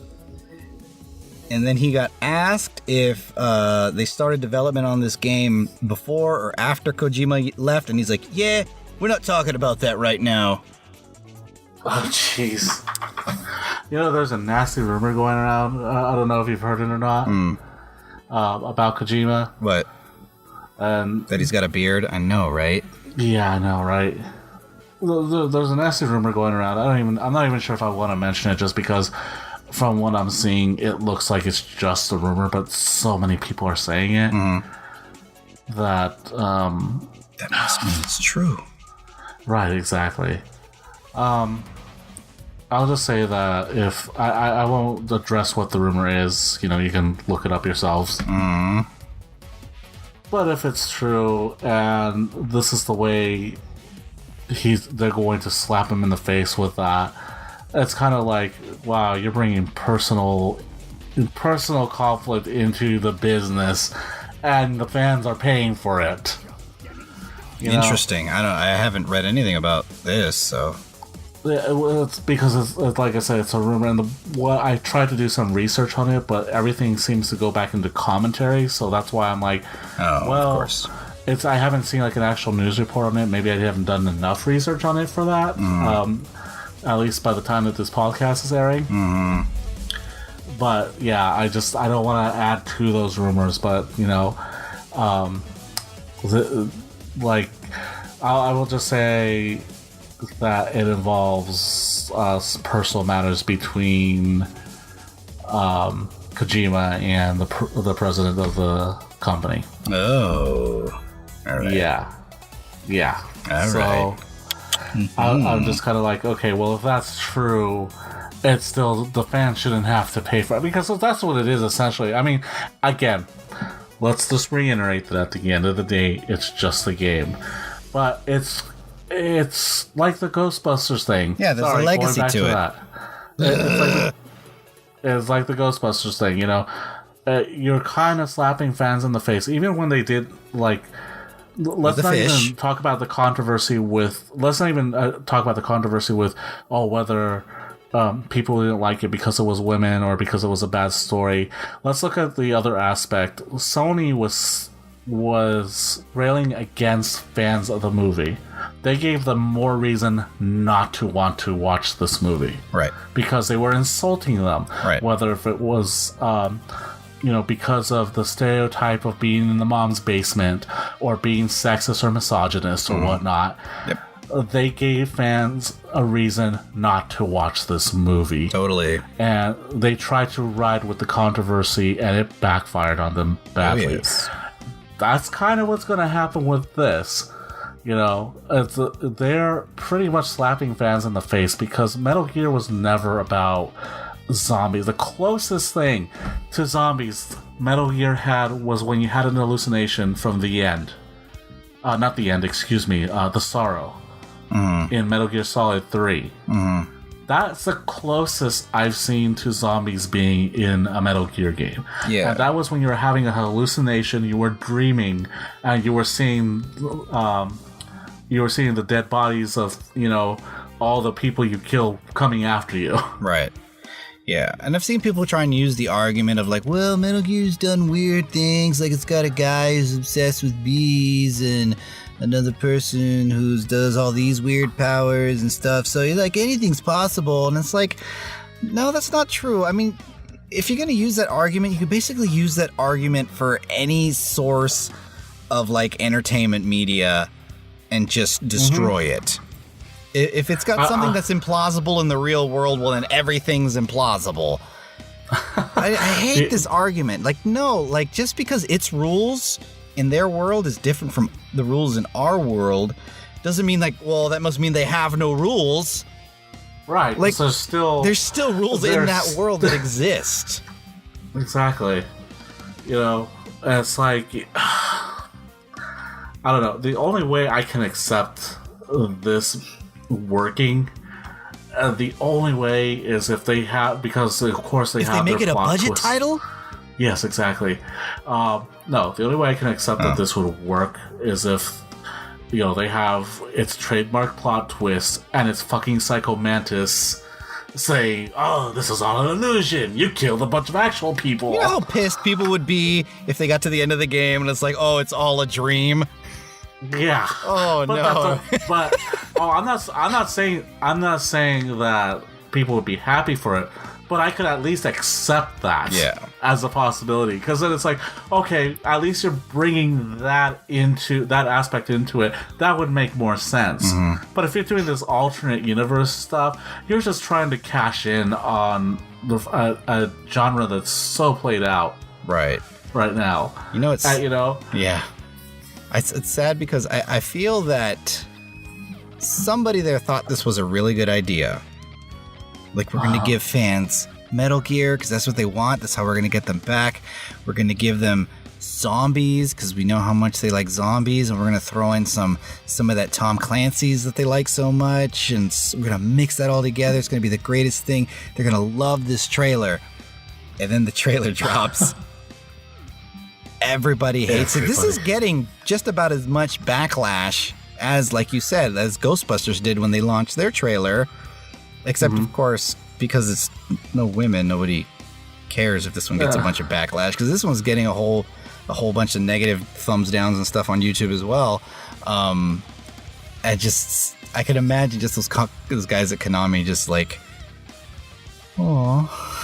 then he got asked if they started development on this game before or after Kojima left, and he's like, yeah, we're not talking about that right now. Oh, jeez. You know, there's a nasty rumor going around. I don't know if you've heard it or not. About Kojima. What? That he's got a beard? I know, right? Yeah, I know, right? There's a nasty rumor going around. I'm not even sure if I want to mention it, just because from what I'm seeing, it looks like it's just a rumor, but so many people are saying it that that must mean it's true. Right, exactly. I'll just say that if I won't address what the rumor is, you can look it up yourselves. But if it's true and this is the way they're going to slap him in the face with that, it's kind of like, wow, you're bringing personal conflict into the business, and the fans are paying for it. Interesting. I haven't read anything about this, so. It's because it's like I said, it's a rumor, and I tried to do some research on it, but everything seems to go back into commentary, so that's why I'm like, of course. I haven't seen like an actual news report on it. Maybe I haven't done enough research on it for that. At least by the time that this podcast is airing. But yeah, I don't want to add to those rumors, but I will just say that it involves personal matters between Kojima and the president of the company. Oh, all right. Yeah. All right. I'm just kind of like, okay, well, if that's true, it's still, the fans shouldn't have to pay for it, because that's what it is, essentially. I mean, again, let's just reiterate that at the end of the day, it's just a game. But it's like the Ghostbusters thing. Yeah, there's a legacy to it. It's like the Ghostbusters thing, you know? You're kind of slapping fans in the face, even when they did, like... Let's not even talk about the controversy with... whether people didn't like it because it was women or because it was a bad story. Let's look at the other aspect. Sony was railing against fans of the movie. They gave them more reason not to want to watch this movie. Right. Because they were insulting them. Right. Whether if it was... because of the stereotype of being in the mom's basement or being sexist or misogynist or whatnot, they gave fans a reason not to watch this movie. Totally. And they tried to ride with the controversy, and it backfired on them badly. Oh, yes. That's kind of what's going to happen with this. You know, they're pretty much slapping fans in the face, because Metal Gear was never about zombies. The closest thing to zombies Metal Gear had was when you had an hallucination from the end. Not the end, excuse me, the Sorrow in Metal Gear Solid 3. That's the closest I've seen to zombies being in a Metal Gear game. Yeah. And that was when you were having a hallucination, you were dreaming, and you were seeing the dead bodies of, you know, all the people you killed coming after you. Right. Yeah, and I've seen people try and use the argument of like, well, Metal Gear's done weird things, like it's got a guy who's obsessed with bees and another person who does all these weird powers and stuff, so like anything's possible, and it's like, no, that's not true. I mean, if you're going to use that argument, you could basically use that argument for any source of like entertainment media and just destroy it. If it's got something that's implausible in the real world, well, then everything's implausible. I hate this argument. Like, no, like, just because its rules in their world is different from the rules in our world doesn't mean, like, well, that must mean they have no rules. Right. Like, so there's still rules in that world that exist. Exactly. You know, it's like... I don't know. The only way I can accept this working, the only way is if they have, because of course they have their plot twist. If they make it a budget title? Yes, exactly. No, the only way I can accept that this would work is if, you know, they have its trademark plot twist and it's fucking Psycho Mantis say, oh, this is all an illusion, you killed a bunch of actual people. You know how pissed people would be if they got to the end of the game and it's like, oh, it's all a dream? Yeah. Oh, no. I'm not saying that people would be happy for it, but I could at least accept that as a possibility, because then it's like, okay, at least you're bringing that aspect into it. That would make more sense. But if you're doing this alternate universe stuff, you're just trying to cash in on a genre that's so played out right now. You know, it's yeah. It's sad because I feel that somebody there thought this was a really good idea. Like, we're going to give fans Metal Gear because that's what they want. That's how we're going to get them back. We're going to give them zombies because we know how much they like zombies, and we're going to throw in some of that Tom Clancy's that they like so much, and we're going to mix that all together. It's going to be the greatest thing. They're going to love this trailer. And then the trailer drops. Everybody hates it. This is getting just about as much backlash as, like you said, as Ghostbusters did when they launched their trailer. Except, of course, because it's no women, nobody cares if this one gets a bunch of backlash. Because this one's getting a whole bunch of negative thumbs downs and stuff on YouTube as well. I could imagine just those guys at Konami just like, oh.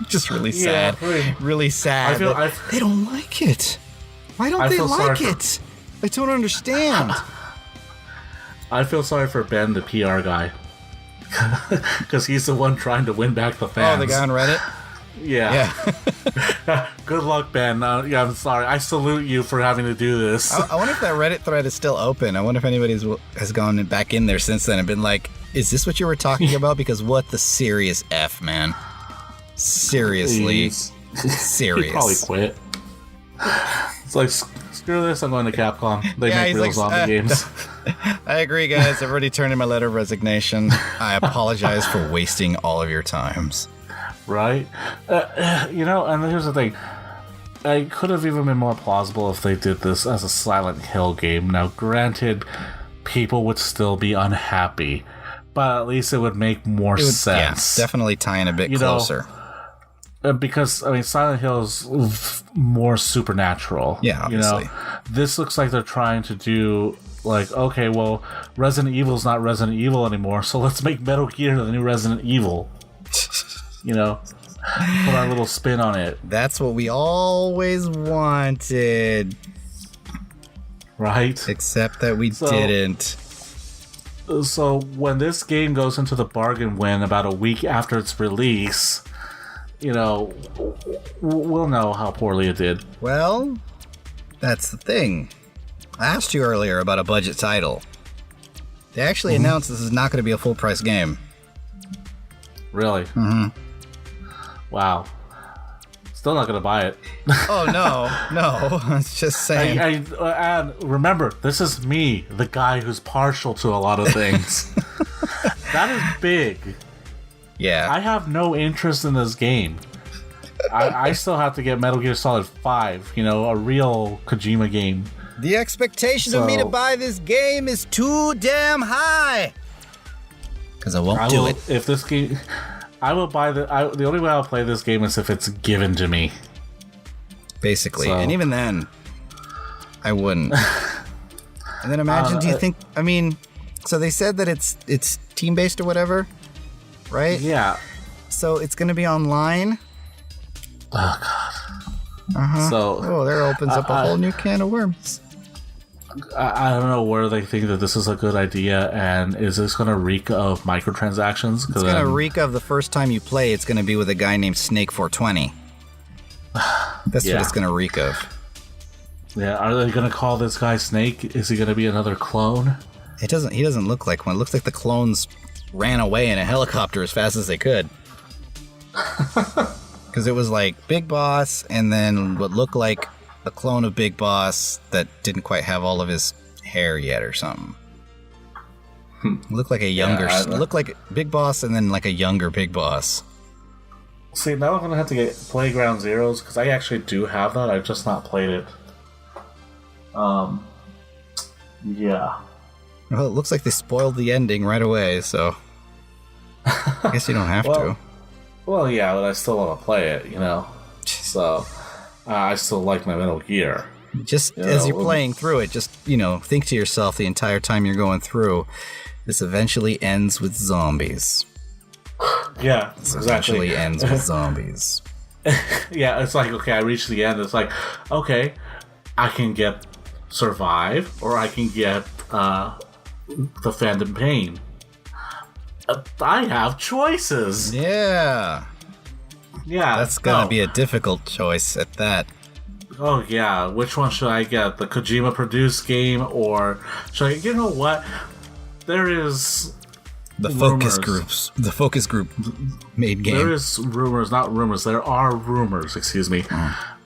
Just really sad. Really sad. They don't like it. Why don't they like it? I don't understand. I feel sorry for Ben, the PR guy. Because he's the one trying to win back the fans. Oh, the guy on Reddit? Yeah. Good luck, Ben. Yeah, I'm sorry. I salute you for having to do this. I wonder if that Reddit thread is still open. I wonder if anybody has gone back in there since then and been like, is this what you were talking about? Because what the serious F, man? Seriously. Serious. He'd probably quit. It's like, screw this, I'm going to Capcom. They make real zombie games. I agree, guys. I've already turned in my letter of resignation. I apologize for wasting all of your times. Right? And here's the thing. It could have even been more plausible if they did this as a Silent Hill game. Now, granted, people would still be unhappy, but at least it would make more sense. Yeah, definitely tying a bit closer. Because, Silent Hill is more supernatural. Yeah, obviously. This looks like they're trying to do, like, okay, well, Resident Evil's not Resident Evil anymore, so let's make Metal Gear the new Resident Evil. Put our little spin on it. That's what we always wanted. Right? Except that we didn't. So when this game goes into the bargain bin about a week after its release, we'll know how poorly it did. Well, that's the thing. I asked you earlier about a budget title. They actually announced this is not going to be a full-price game. Really? Mm-hmm. Wow. Still not going to buy it. Oh, no. I was just saying. And remember, this is me, the guy who's partial to a lot of things. That is big. Yeah. I have no interest in this game. I still have to get Metal Gear Solid 5, a real Kojima game. The expectation of me to buy this game is too damn high. Because I won't do it. If this game... I will buy the only way I'll play this game is if it's given to me. Basically. So. And even then, I wouldn't. And then imagine, do you think... so they said that it's team-based or whatever, right? Yeah. So it's going to be online? Oh, God. Uh-huh. So, there opens up a whole new can of worms. I don't know where they think that this is a good idea, and is this going to reek of microtransactions? It's going to reek of the first time you play, it's going to be with a guy named Snake420. That's what it's going to reek of. Yeah, are they going to call this guy Snake? Is he going to be another clone? He doesn't look like one. It looks like the clones ran away in a helicopter as fast as they could. Because it was like Big Boss, and then what looked like a clone of Big Boss that didn't quite have all of his hair yet or something. Looked like a younger... looked like Big Boss and then like a younger Big Boss. See, now I'm going to have to get Playground Zeroes, because I actually do have that. I've just not played it. Yeah. Well, it looks like they spoiled the ending right away, so... I guess you don't have to. Well, yeah, but I still want to play it, So... I still like my Metal Gear. Just as you're playing through it, just, think to yourself the entire time you're going through, this eventually ends with zombies. Yeah, this eventually ends with zombies. Yeah, it's like, okay, I reached the end. It's like, okay, I can get Survive, or I can get the Phantom Pain. I have choices. Yeah. Yeah, that's gonna be a difficult choice at that. Oh yeah, which one should I get? The Kojima produced game, or should I? You know what? There is the focus group made game. There is rumors, not rumors. There are rumors. Excuse me.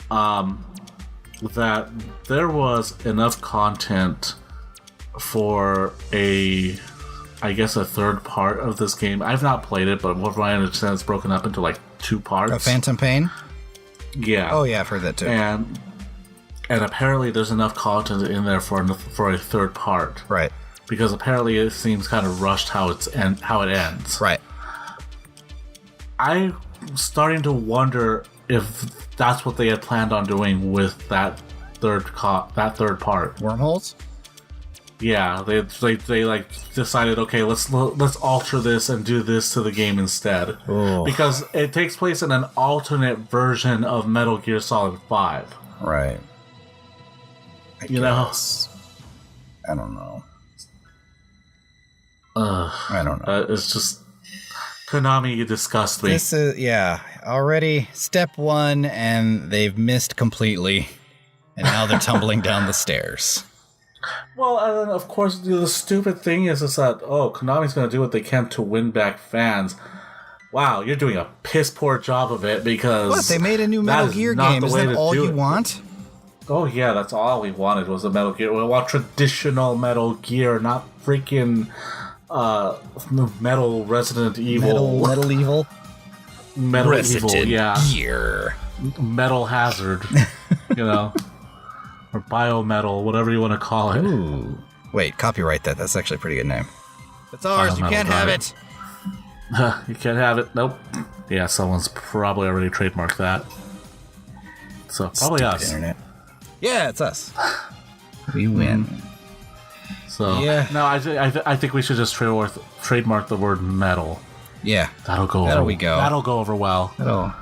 That there was enough content for a third part of this game. I've not played it, but what I understand, it's broken up into like 2 parts. A Phantom Pain? Yeah. Oh yeah, I've heard that too. And apparently there's enough content in there for a third part. Right. Because apparently it seems kind of rushed how it ends. Right. I'm starting to wonder if that's what they had planned on doing with that third part. Wormholes? Yeah, they like decided, okay, let's alter this and do this to the game instead. Ooh. Because it takes place in an alternate version of Metal Gear Solid 5. Right. I don't know. I don't know. It's just Konami, you disgust me. This is, already step one, and they've missed completely. And now they're tumbling down the stairs. Well, and then, of course, the stupid thing is that, Konami's going to do what they can to win back fans. Wow, you're doing a piss-poor job of it because... What, they made a new Metal Gear game? Is that all you want? Oh, yeah, that's all we wanted was a Metal Gear. We want traditional Metal Gear, not freaking Metal Resident Evil. Metal Evil? Metal Resident Evil, yeah. Gear. Metal Hazard, or Biometal, whatever you want to call it. Ooh. Wait, copyright that. That's actually a pretty good name. It's ours. You can't have it. You can't have it. Nope. Yeah, someone's probably already trademarked that. So probably Stupid us. Internet. Yeah, it's us. We win. So no, I think we should just trademark the word metal. Yeah, that'll go. That'll go over well.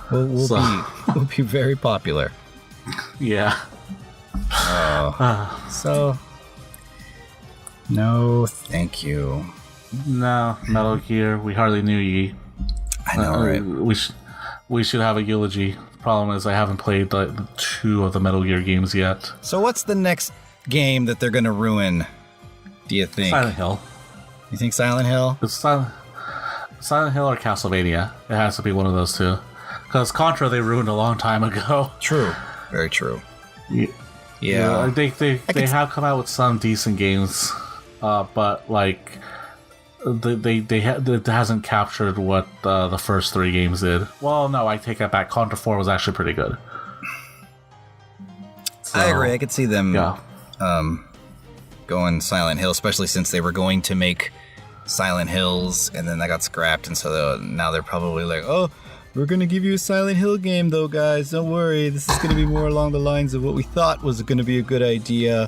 We'll be very popular. Yeah. So no, thank you. No, Metal Gear. We hardly knew ye. I know, right? We should have a eulogy. The problem is I haven't played like 2 of the Metal Gear games yet. So what's the next game that they're going to ruin, do you think? Silent Hill. You think Silent Hill? It's Silent Hill or Castlevania. It has to be one of those two. Because Contra they ruined a long time ago. True. Very true. Yeah. They have come out with some decent games, but like it hasn't captured what the first 3 games did. Well, no, I take that back. Contra 4 was actually pretty good. So, I agree. I could see them going Silent Hill, especially since they were going to make Silent Hills, and then that got scrapped, and so now they're probably like, oh, we're going to give you a Silent Hill game, though, guys. Don't worry. This is going to be more along the lines of what we thought was going to be a good idea,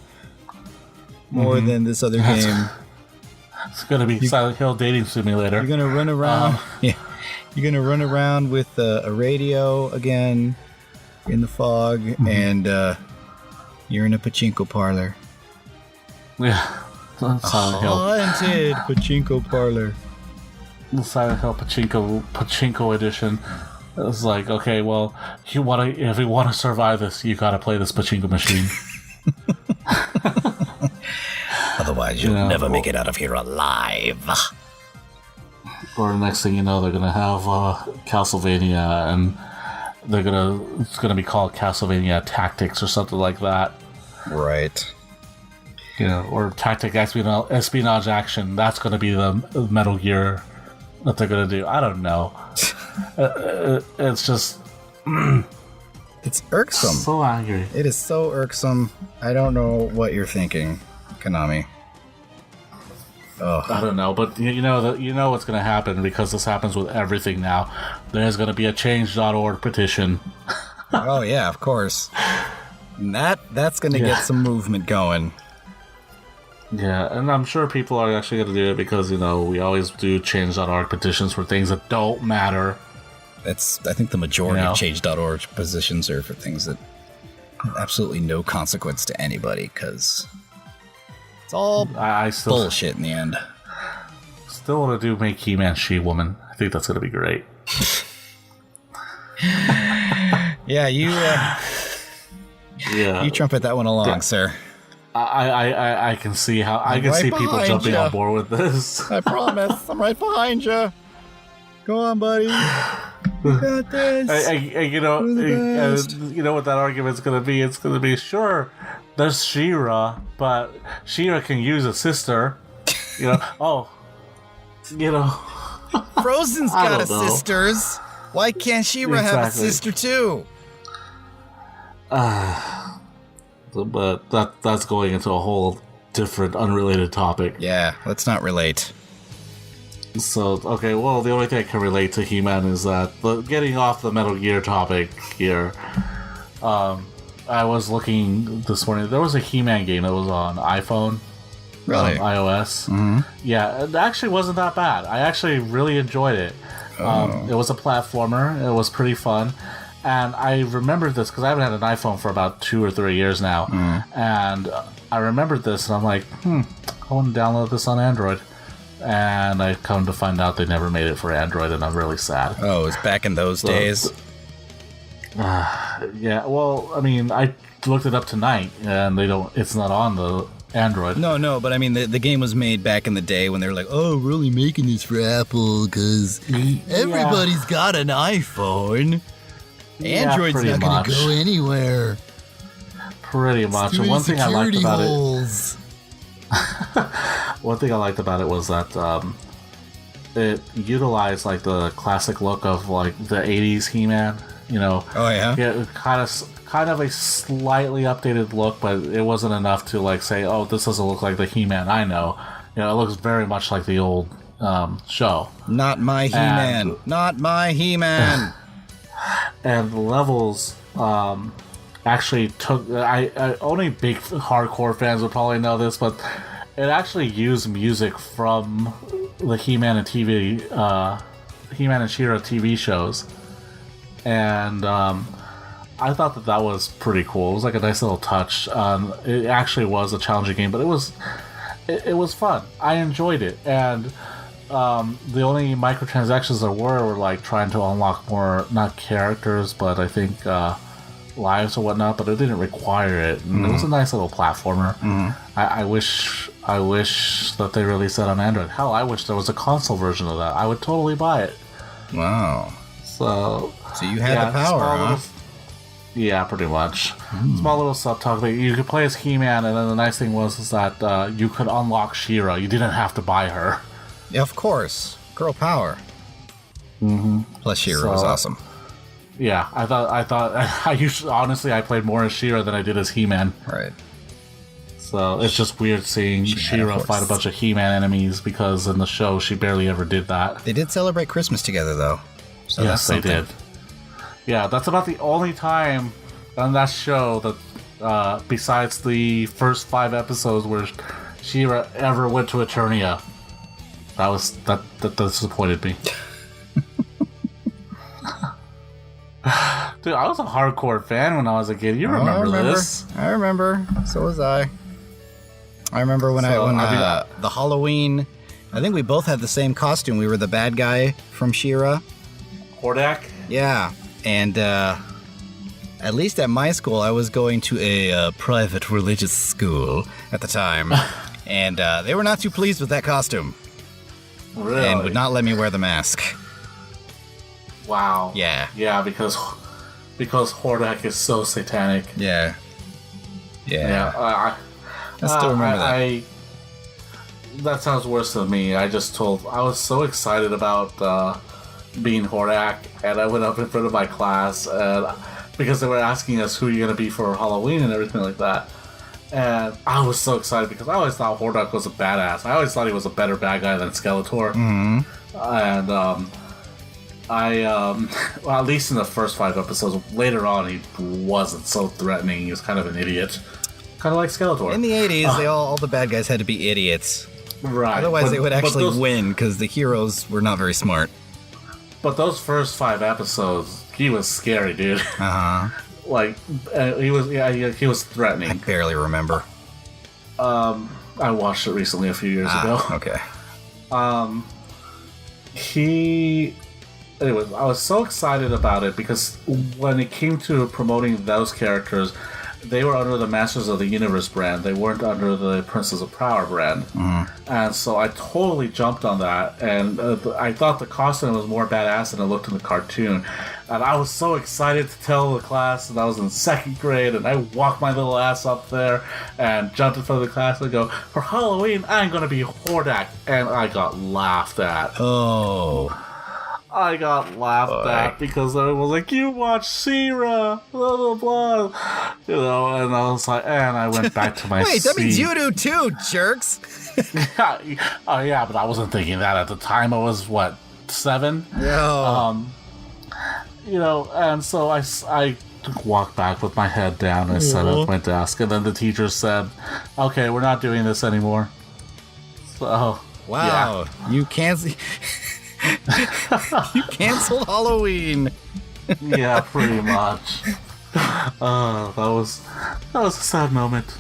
more than this other game. It's going to be Silent Hill Dating Simulator. You're going to run around. You're going to run around with a radio again in the fog, and you're in a pachinko parlor. Yeah. Silent Hill. Haunted pachinko parlor. The Silent Hill Pachinko edition. It was like, okay, well, if you want to survive this, you got to play this pachinko machine. Otherwise, you'll never make it out of here alive. Or the next thing you know, they're gonna have Castlevania, and it's gonna be called Castlevania Tactics or something like that. Right. Or Tactic Espionage Action. That's gonna be the Metal Gear that they're gonna do. I don't know. It's just it's irksome. So angry. It is so irksome. I don't know what you're thinking, Konami. I don't know, but you know what's going to happen because this happens with everything now. There's going to be a change.org petition. Oh yeah, of course. And that's going to get some movement going. Yeah, and I'm sure people are actually going to do it because we always do change.org petitions for things that don't matter. I think the majority of change.org petitions are for things that have absolutely no consequence to anybody because it's all bullshit in the end. Still want to make He-Man She-Woman. I think that's going to be great. Yeah, you trumpet that one along, sir. I can see how people jumping on board with this. I promise, I'm right behind you. Go on, buddy. You got this. You know what that argument's going to be? It's going to be, sure, there's She-Ra, but She-Ra can use a sister. Frozen's got a sisters. Why can't She-Ra have a sister too? But that's going into a whole different, unrelated topic. Yeah, let's not relate. So, okay, well, the only thing I can relate to He-Man is that, getting off the Metal Gear topic here, I was looking this morning, there was a He-Man game that was on iPhone, really? iOS. Mm-hmm. Yeah, it actually wasn't that bad. I actually really enjoyed it. It was a platformer, it was pretty fun, and I remembered this, because I haven't had an iPhone for about 2 or 3 years now, and I remembered this, and I'm like, I want to download this on Android. and I come to find out they never made it for Android, and I'm really sad. Oh, it was back in those days? Yeah, well, I mean, I looked it up tonight, and it's not on the Android. No, but I mean, the game was made back in the day when they were like, oh, we're only making this for Apple because everybody's got an iPhone. Android's not going to go anywhere. Pretty much. And one thing I liked about it was that it utilized like the classic look of like the 80s He-Man, you know. Oh yeah. Yeah, kind of a slightly updated look, but it wasn't enough to like say, oh, this doesn't look like the He-Man I know. You know, it looks very much like the old show. Not my He-Man. Not my He-Man. And the levels actually took... only big hardcore fans would probably know this, but it actually used music from the He-Man and He-Man and She-Ra TV shows. And I thought that was pretty cool. It was like a nice little touch. It actually was a challenging game, but it was fun. I enjoyed it. And the only microtransactions there were like trying to unlock more, not characters, but I think lives or whatnot, but it didn't require it. And it was a nice little platformer. I wish that they released that on Android. Hell, I wish there was a console version of that. I would totally buy it. Wow. So you had the power, huh? Yeah, pretty much. Small little sub-talk. You could play as He-Man, and then the nice thing was that you could unlock She-Ra. You didn't have to buy her. Yeah, of course. Girl power. Plus She-Ra was awesome. Yeah, I thought honestly I played more as She-Ra than I did as He-Man. Right. So it's just weird seeing She-Ra fight a bunch of He-Man enemies, because in the show she barely ever did that. They did celebrate Christmas together, though. So yes, they did. Yeah, that's about the only time on that show that, besides the first 5 episodes, where She-Ra ever went to Eternia. That disappointed me. Dude, I was a hardcore fan when I was a kid. You remember this? I remember. So was I. I remember when the Halloween. I think we both had the same costume. We were the bad guy from She-Ra. Hordak? Yeah, and at least at my school, I was going to a private religious school at the time, and they were not too pleased with that costume. Really? And would not let me wear the mask. Wow. Yeah. Yeah, because Hordak is so satanic. Yeah. I still remember that. That sounds worse than me. I was so excited about being Hordak, and I went up in front of my class, and because they were asking us who you're going to be for Halloween and everything like that. And I was so excited because I always thought Hordak was a badass. I always thought he was a better bad guy than Skeletor. And well, at least in the first 5 episodes, later on he wasn't so threatening. He was kind of an idiot. Kind of like Skeletor. In the 80s, all the bad guys had to be idiots. Right. Otherwise they would actually win, because the heroes were not very smart. But those first 5 episodes, he was scary, dude. Like, he was threatening. I barely remember. I watched it recently a few years ago. Okay. Anyways, I was so excited about it because when it came to promoting those characters, they were under the Masters of the Universe brand. They weren't under the Princes of Power brand. And so I totally jumped on that. And I thought the costume was more badass than it looked in the cartoon. And I was so excited to tell the class that I was in 2nd grade. And I walked my little ass up there and jumped in front of the class and go, for Halloween, I'm going to be Hordak. And I got laughed at. I got laughed at because I was like, you watch She-Ra, blah, blah, blah. You know, and I was like, and I went back to my Wait, seat. that means you do too, jerks. Yeah, but I wasn't thinking that at the time. I was, 7? No. You know, and so I walked back with my head down and sat at my desk, and then the teacher said, okay, we're not doing this anymore. So, wow. Yeah. You canceled Halloween. Yeah, pretty much. That was a sad moment.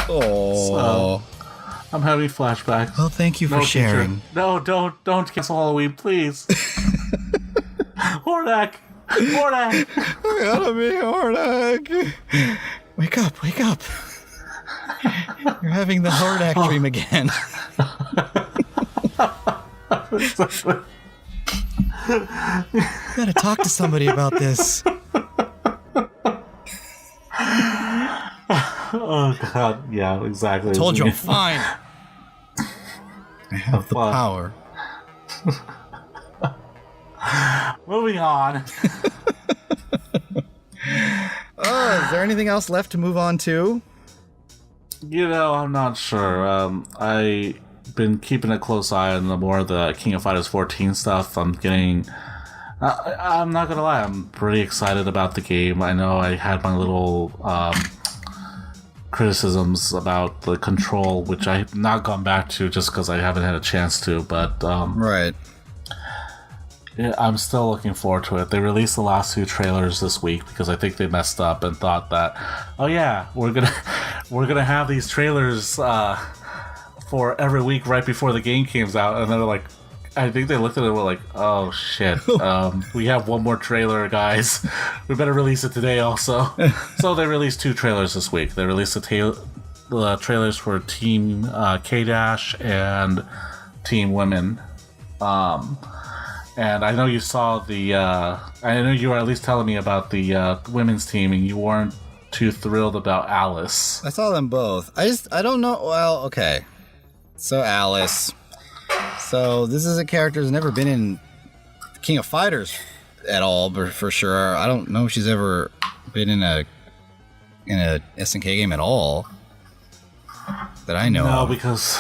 Oh. I'm having flashbacks. Well, thank you for sharing. Teacher. No, don't cancel Halloween, please. Hordak! Hordak! Wake up. You're having the Hordak dream again. You gotta talk to somebody about this. Oh god, yeah, exactly. I told you I'm fine. I have the power. Moving on. Is there anything else left to move on to? I'm not sure. I've been keeping a close eye on the more of the King of Fighters 14 stuff. I'm not gonna lie, I'm pretty excited about the game. I know I had my little criticisms about the control, which I've not gone back to just because I haven't had a chance to, but right. Yeah, I'm still looking forward to it. They released the last 2 trailers this week because I think they messed up and thought that, oh yeah, we're gonna have these trailers for every week right before the game comes out, and they're like, I think they looked at it and were like, oh shit, we have one more trailer, guys. We better release it today also. So they released 2 trailers this week. They released the trailers for Team K-Dash and Team Women. And I know you saw I know you were at least telling me about the women's team, and you weren't too thrilled about Alice. I saw them both. I don't know. Well, okay. So Alice. So this is a character who's never been in King of Fighters at all, but for sure. I don't know if she's ever been in a SNK game at all that I know. No, because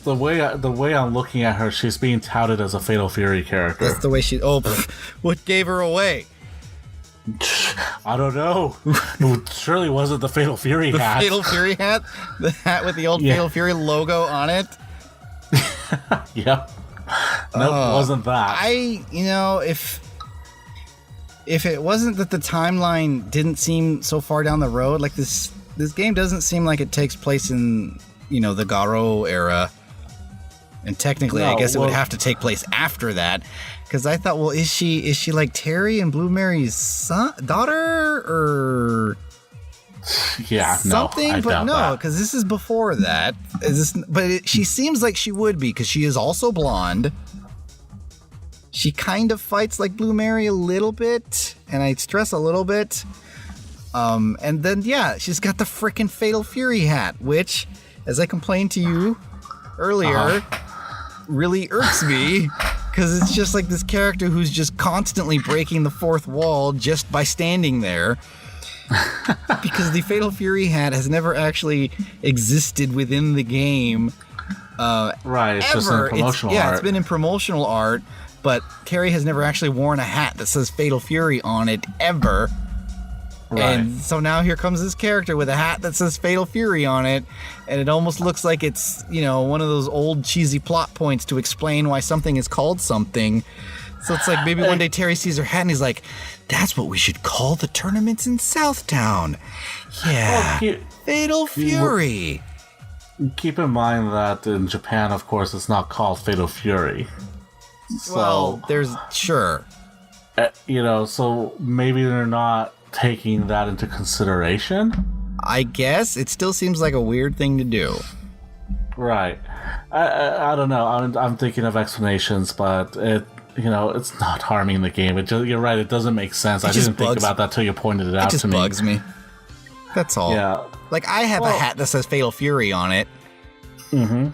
the way I'm looking at her, she's being touted as a Fatal Fury character. That's the way she. Oh, what gave her away? I don't know. It surely wasn't the Fatal Fury hat. The Fatal Fury hat? The hat with the old Fatal Fury logo on it? Yep. Nope, it wasn't that. If it wasn't that the timeline didn't seem so far down the road, like this game doesn't seem like it takes place in, the Garo era. And technically, I guess it would have to take place after that. Because I thought, well, is she like Terry and Blue Mary's daughter, or something? No, but no, because this is before that. She seems like she would be, because she is also blonde. She kind of fights like Blue Mary a little bit, and I stress a little bit. And then she's got the frickin' Fatal Fury hat, which, as I complained to you earlier, really irks me. Because it's just like this character who's just constantly breaking the fourth wall just by standing there. Because the Fatal Fury hat has never actually existed within the game. Right, it's just in promotional art. Yeah, it's been in promotional art, but Terry has never actually worn a hat that says Fatal Fury on it, ever. Right. And so now here comes this character with a hat that says Fatal Fury on it, and it almost looks like it's, one of those old cheesy plot points to explain why something is called something. So it's like maybe one day Terry sees her hat and he's like, that's what we should call the tournaments in Southtown. Yeah, Fatal Fury. Keep in mind that in Japan, of course, it's not called Fatal Fury. Well, there's, sure. So maybe they're not taking that into consideration. I guess it still seems like a weird thing to do. Right. I don't know. I'm thinking of explanations, but it's not harming the game. You're right. It doesn't make sense. I didn't think about that till you pointed it out to me. It just bugs me. That's all. Yeah. Like, I have a hat that says Fatal Fury on it. Mm-hmm.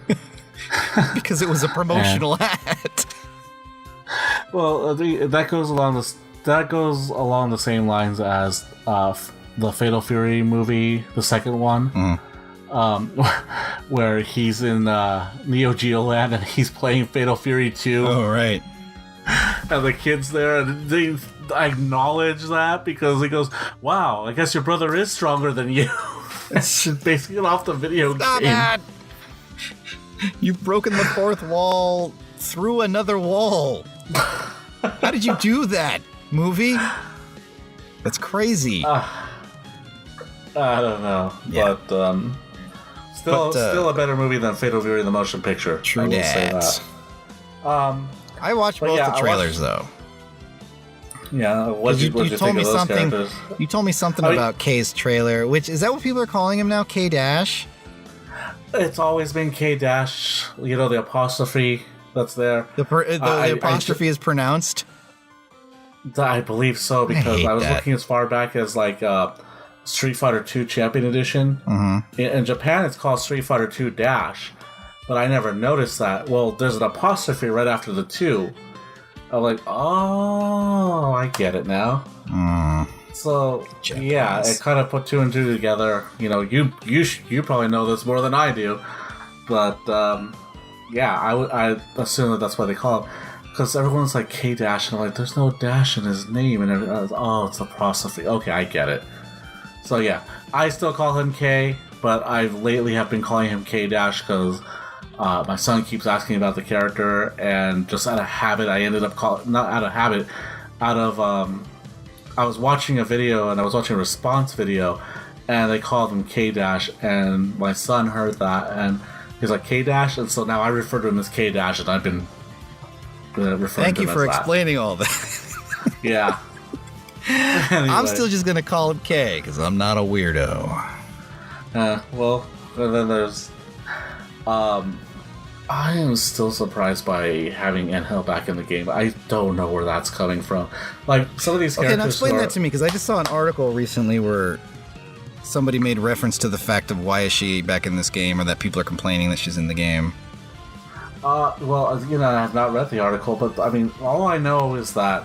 Because it was a promotional hat. Well, that goes along the same lines as the Fatal Fury movie, the second one, where he's in Neo Geo Land and he's playing Fatal Fury 2. Oh, right. And the kids there, and they acknowledge that because he goes, wow, I guess your brother is stronger than you. It's basically off the video game. That. You've broken the fourth wall through another wall. How did you do that, movie? That's crazy. I don't know. Yeah. But Still a better movie than Fatal Fury the motion picture. True I will say that. that. I watched both the trailers though. Yeah, what did you think of those characters? You told me something about K's trailer, which is that what people are calling him now, K Dash? It's always been K Dash. You know, the apostrophe that's there. The apostrophe is pronounced. I believe so, because I was looking as far back as like Street Fighter 2 Champion Edition. Mm-hmm. In Japan, it's called Street Fighter 2 Dash, but I never noticed that. Well, there's an apostrophe right after the 2. I'm like, oh, I get it now. So Japanese. Yeah, it kind of put 2 and 2 together. You know, you probably know this more than I do, but yeah, I assume that's why they call it. Because everyone's like K Dash, and I'm like, there's no dash in his name, and it's apostrophe. Okay, I get it. So yeah, I still call him K, but I've lately have been calling him K Dash because my son keeps asking about the character, and just out of habit, I ended up calling, not out of habit, I was watching a video, and I was watching a response video, and they called him K Dash, and my son heard that, and he's like, K Dash, and so now I refer to him as K Dash, and I've been Thank you for explaining all that. Yeah. Anyway. I'm still just going to call him K, because I'm not a weirdo. Well, and then there's... I am still surprised by having Angel back in the game. I don't know where that's coming from. Like, some of these characters... Okay, now explain that to me, because I just saw an article recently where somebody made reference to the fact of why is she back in this game, or that people are complaining that she's in the game. Well, you know, I have not read the article, but I mean, all I know is that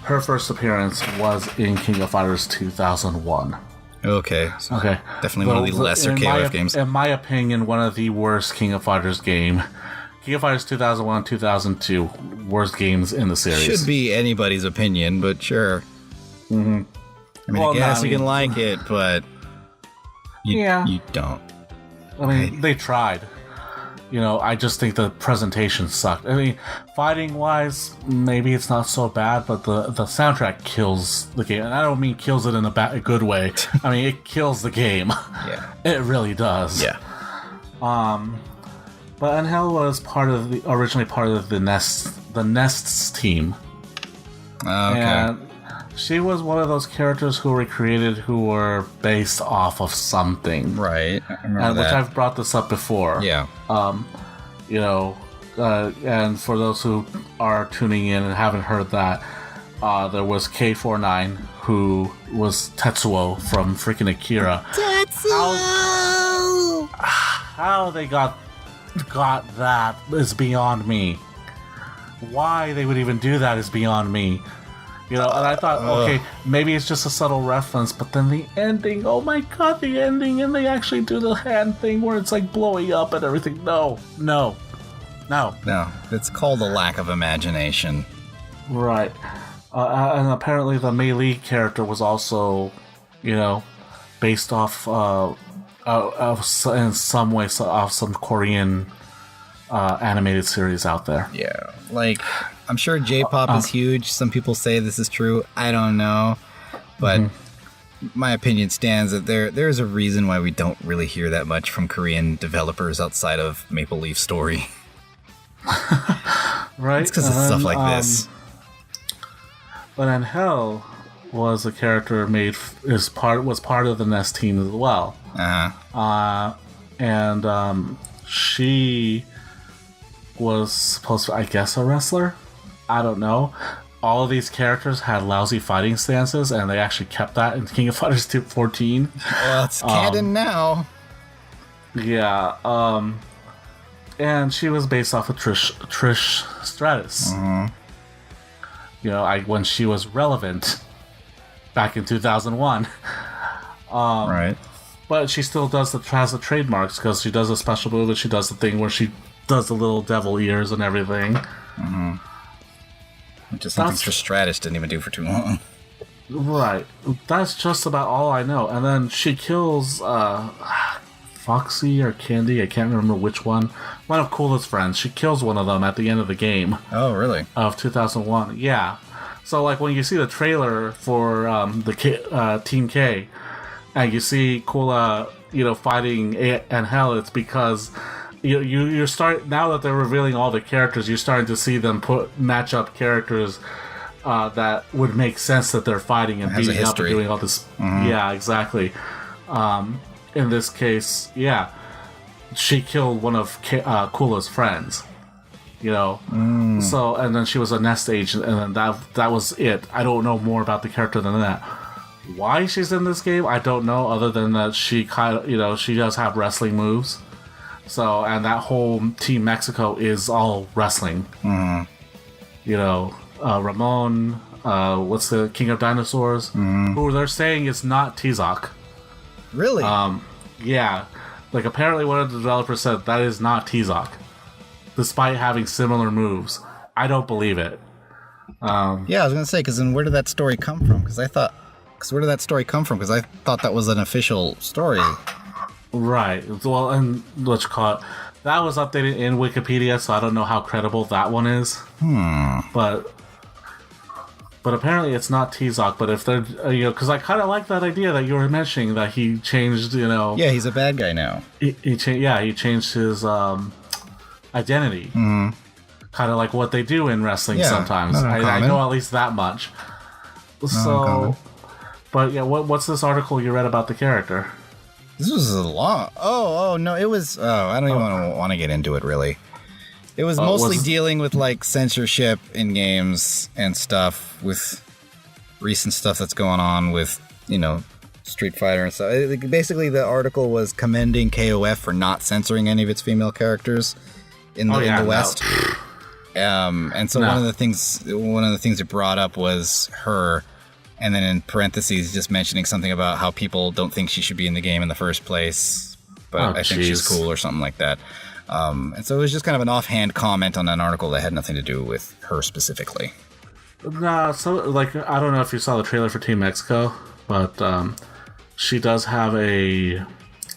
her first appearance was in King of Fighters 2001. Okay. So okay. Definitely one of the lesser KOF games. In my opinion, one of the worst King of Fighters game. King of Fighters 2001, 2002, worst games in the series. Should be anybody's opinion, but sure. Mm-hmm. I mean, I guess you can like it, but you don't. I mean, they tried. You know, I just think the presentation sucked. I mean, fighting-wise, maybe it's not so bad, but the soundtrack kills the game. And I don't mean kills it in a good way. I mean, it kills the game. Yeah. It really does. Yeah. But Angel was originally part of the Nests team. Okay. And she was one of those characters who were created who were based off of something. Right. I remember which I've brought this up before. Yeah. You know, and for those who are tuning in and haven't heard that, there was K49 who was Tetsuo from freaking Akira. Tetsuo! How they got that is beyond me. Why they would even do that is beyond me. You know, and I thought, okay, maybe it's just a subtle reference, but then the ending, oh my god, the ending, and they actually do the hand thing where it's like blowing up and everything. No. It's called a lack of imagination. Right. And apparently the Mei character was also, you know, based off, in some way, off some Korean animated series out there. Yeah, like... I'm sure J-pop is huge. Some people say this is true. I don't know. But my opinion stands that there's a reason why we don't really hear that much from Korean developers outside of Maple Leaf Story. Right? It's because of stuff like this. But Angel was a character was part of the Nest team as well. And she was supposed to, I guess, a wrestler? I don't know. All of these characters had lousy fighting stances, and they actually kept that in King of Fighters 14. Well, it's canon now. Yeah. And she was based off of Trish Stratus. You know, when she was relevant back in 2001. Right. But she still has the trademarks, because she does a special move, and she does the thing where she does the little devil ears and everything. Which is something Stratus didn't even do for too long. Right. That's just about all I know. And then she kills Foxy or Candy, I can't remember which one. One of Coola's friends. She kills one of them at the end of the game. Oh, really? Of 2001. Yeah. So, like, when you see the trailer for the Team K, and you see Coola fighting Angel, it's because you're now that they're revealing all the characters, you're starting to see them match up characters that would make sense that they're fighting and beating up and doing all this. Mm-hmm. Yeah, exactly. In this case, she killed one of Kula's friends. So, and then she was a nest agent, and then that was it. I don't know more about the character than that. Why she's in this game, I don't know, other than that she she does have wrestling moves. So, and that whole Team Mexico is all wrestling. Mm-hmm. Ramon, what's the King of Dinosaurs? Mm-hmm. Who they're saying is not Tizok. Really? Yeah. Like, apparently one of the developers said that is not Tizok, despite having similar moves. I don't believe it. I was gonna say, because then where did that story come from? Because I thought that was an official story. Right. Well, and what you call it? That was updated in Wikipedia, so I don't know how credible that one is. But apparently it's not Tizok. But if they're, because I kind of like that idea that you were mentioning, that he changed, Yeah, he's a bad guy now. He changed his identity. Mm-hmm. Kind of like what they do in wrestling sometimes. I know at least that much. So, but yeah, what's this article you read about the character? This was a long. Oh no, it was. I don't even want to get into it really. It was mostly dealing with like censorship in games and stuff, with recent stuff that's going on with Street Fighter and stuff. Basically, the article was commending KOF for not censoring any of its female characters in the West. And so one of the things it brought up was her, and then in parentheses just mentioning something about how people don't think she should be in the game in the first place, but I think she's cool or something like that. And so it was just kind of an offhand comment on an article that had nothing to do with her specifically. Nah, so like I don't know if you saw the trailer for Team Mexico, but she does have a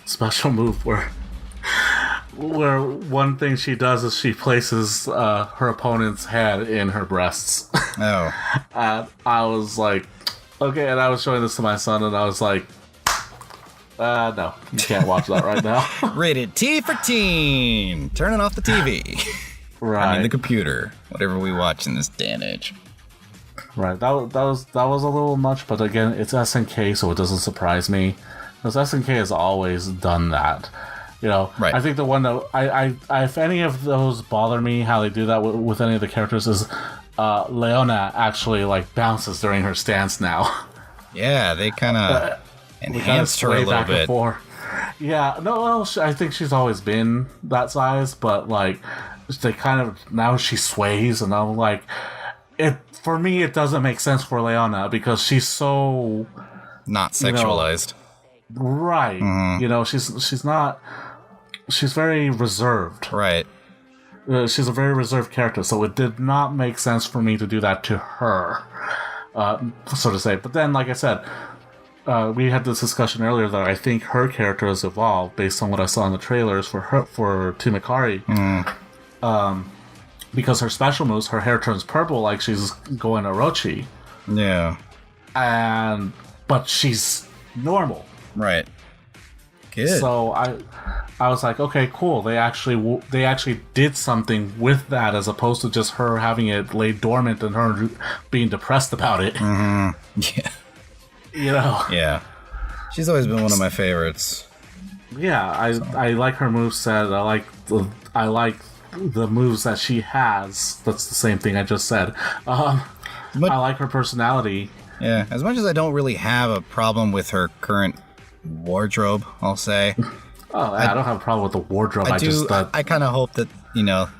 special move where one thing she does is she places her opponent's head in her breasts. Oh. And I was like, okay, and I was showing this to my son, and I was like, no, you can't watch that right now. Rated T for teen. Turning off the TV. Right. I mean, the computer. Whatever we watch in this day and age. Right. That was a little much, but again, it's SNK, so it doesn't surprise me, because SNK has always done that. Right. I think the one that I if any of those bother me, how they do that with any of the characters, is Leona actually like bounces during her stance now. Yeah, they kind of enhanced her a little bit. Yeah, no, well, I think she's always been that size, but like they kind of, now she sways, and I'm like, for me it doesn't make sense for Leona because she's so not sexualized. Right. Mm-hmm. She's not. She's very reserved. Right. She's a very reserved character, so it did not make sense for me to do that to her, so to say. But then, like I said, we had this discussion earlier that I think her character has evolved based on what I saw in the trailers for Team Ikari. Because her special moves, her hair turns purple like she's going Orochi. Yeah. But she's normal. Right. Good. So I was like, okay, cool. They actually did something with that, as opposed to just her having it laid dormant and her being depressed about it. Mm-hmm. Yeah. Yeah. She's always been one of my favorites. Yeah, I like her moveset. I like the moves that she has. That's the same thing I just said. I like her personality. Yeah, as much as I don't really have a problem with her current wardrobe, I'll say. I don't have a problem with the wardrobe. I kind of hope that,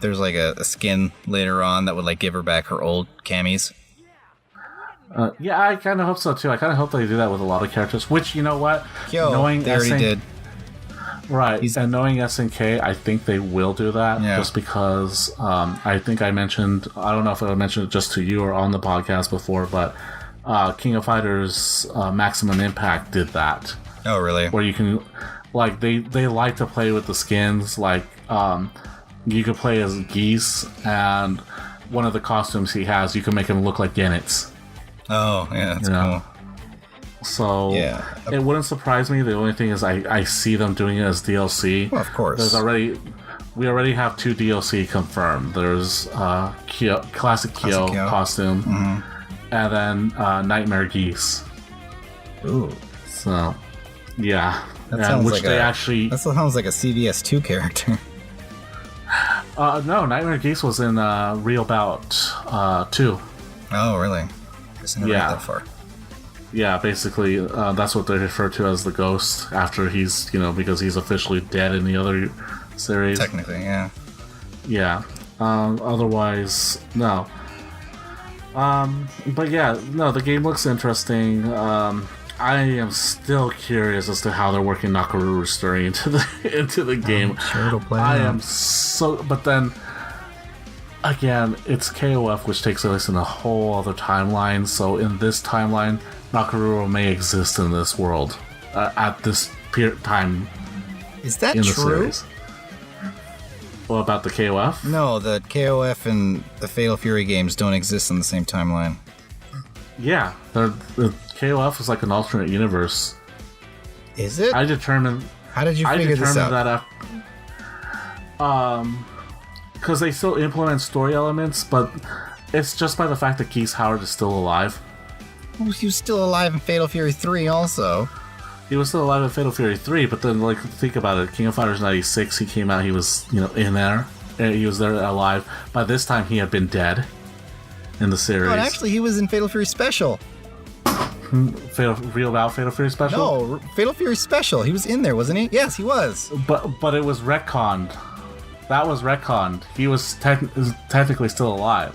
there's like a skin later on that would like give her back her old camis. Yeah, I kind of hope so too. I kind of hope they do that with a lot of characters, which, you know what? They already did. Right, and knowing SNK, I think they will do that, just because I think I don't know if I mentioned it just to you or on the podcast before, but King of Fighters Maximum Impact did that. Oh, really? Where you can, like, they like to play with the skins, like, you could play as Geese, and one of the costumes he has, you can make him look like Genitz. Oh, yeah, that's cool. So Yeah. it wouldn't surprise me. The only thing is I see them doing it as DLC. Well, of course. We already have 2 DLC confirmed. There's Classic Kyo costume, and then Nightmare Geese. Ooh. So, yeah. That sounds like that sounds like a CVS 2 character. No, Nightmare Geese was in Real Bout 2. Oh, really? I guess I never got that far. Yeah, basically, that's what they refer to as the ghost after he's, because he's officially dead in the other series. Technically, yeah. Yeah. Otherwise, no. But yeah, no, the game looks interesting. I am still curious as to how they're working Nakaruru story into the game. I'm sure it'll play I out. am so, but then again, it's KOF, which takes place in a whole other timeline. So in this timeline, Nakaruru may exist in this world at this time. Is that in the true? Series. What about the KOF? No, the KOF and the Fatal Fury games don't exist in the same timeline. Yeah, the KOF is like an alternate universe. Is it? How did you figure this out? That Because they still implement story elements, but it's just by the fact that Geese Howard is still alive. Well, he was still alive in Fatal Fury 3 also. He was still alive in Fatal Fury 3, but then, think about it. King of Fighters 96, he came out, he was, in there. He was there alive. By this time, he had been dead in the series. But actually, he was in Fatal Fury Special. Real About Fatal Fury Special? No, Fatal Fury Special. He was in there, wasn't he? Yes, he was. But it was retconned. That was retconned. He was technically still alive.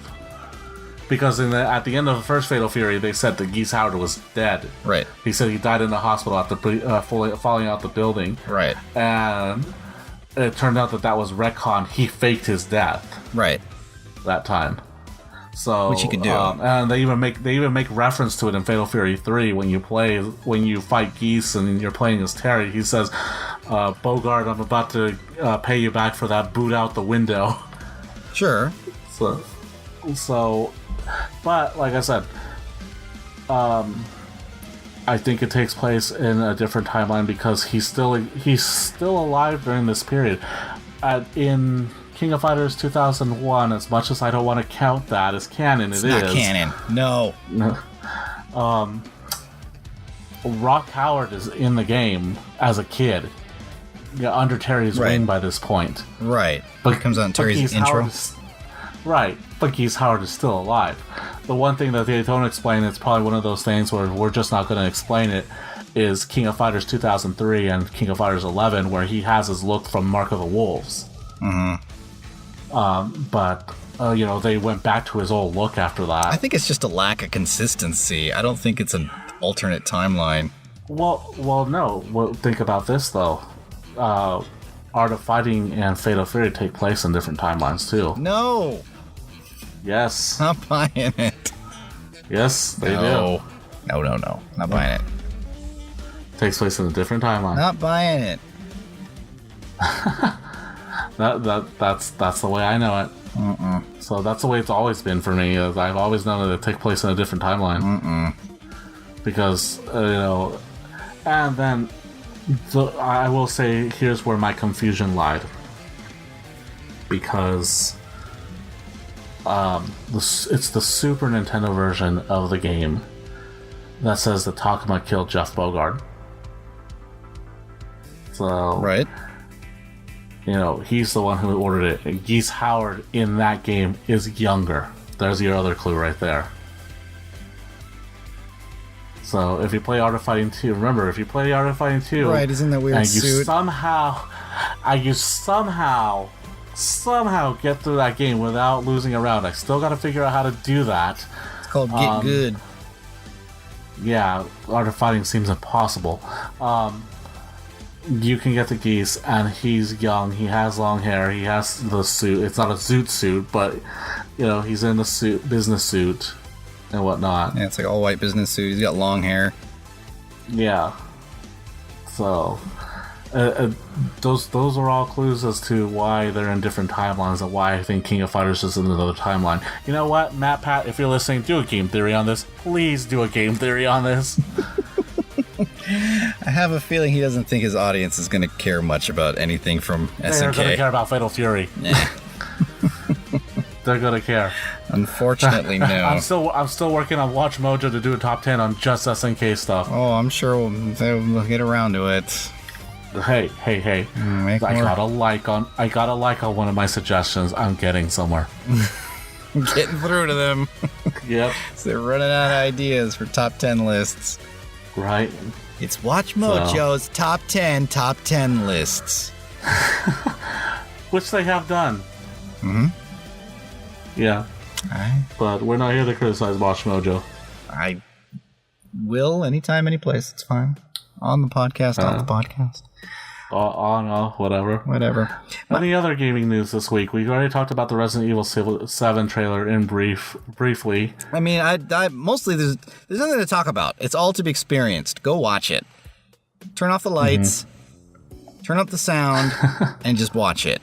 Because at the end of the first Fatal Fury, they said that Geese Howard was dead. Right. He said he died in the hospital after falling out the building. Right. And it turned out that was retcon. He faked his death. Right. That time. So, which he could do. And they even make reference to it in Fatal Fury 3 when you fight Geese and you're playing as Terry. He says, "Bogart, I'm about to pay you back for that boot out the window." Sure. So, but like I said, I think it takes place in a different timeline because he's still alive during this period. In King of Fighters 2001, as much as I don't want to count that as canon, it's not canon. No. Rock Howard is in the game as a kid, under Terry's wing by this point. Right. But it comes on Terry's intro. Right, but Geese Howard is still alive. The one thing that they don't explain, it's probably one of those things where we're just not going to explain it, is King of Fighters 2003 and King of Fighters 11, where he has his look from Mark of the Wolves. But they went back to his old look after that. I think it's just a lack of consistency. I don't think it's an alternate timeline. Well, no. Well, think about this, though. Art of Fighting and Fatal Fury take place in different timelines, too. No! Yes. Not buying it. Yes, they do. No. Not buying it. Takes place in a different timeline. Not buying it. That's the way I know it. So that's the way it's always been for me. I've always known that it takes place in a different timeline. Because and then I will say here's where my confusion lied. Because it's the Super Nintendo version of the game that says that Takuma killed Jeff Bogard. So right. He's the one who ordered it. And Geese Howard in that game is younger. There's your other clue right there. So if you play Art of Fighting 2, remember, if you play Art of Fighting 2... Right, isn't that weird and suit? you somehow get through that game without losing a round. I still got to figure out how to do that. It's called Get Good. Yeah, Art of Fighting seems impossible. You can get the Geese, and he's young. He has long hair. He has the suit. It's not a zoot suit, but he's in the business suit and whatnot. Yeah, it's like all white business suit. He's got long hair. Yeah. So those are all clues as to why they're in different timelines and why I think King of Fighters is in another timeline. You know what, Matt, Pat, if you're listening, do a game theory on this. Please do a game theory on this. I have a feeling he doesn't think his audience is going to care much about anything from SNK. They're going to care about Fatal Fury. They're going to care. Unfortunately, no. I'm still working on Watch Mojo to do a top 10 on just SNK stuff. Oh, I'm sure we'll get around to it. Hey. I got a like on one of my suggestions. I'm getting somewhere. Getting through to them. Yep. So they're running out of ideas for top 10 lists. Right. It's Watch Mojo's top 10 lists. Which they have done. Mm-hmm. Yeah. Right. But we're not here to criticize Watch Mojo. I will anytime, any place. It's fine. On the podcast, off the podcast. On, whatever. Any other gaming news this week? We already talked about the Resident Evil 7 trailer briefly. I mean, I mostly there's nothing to talk about. It's all to be experienced. Go watch it. Turn off the lights, turn up the sound, and just watch it.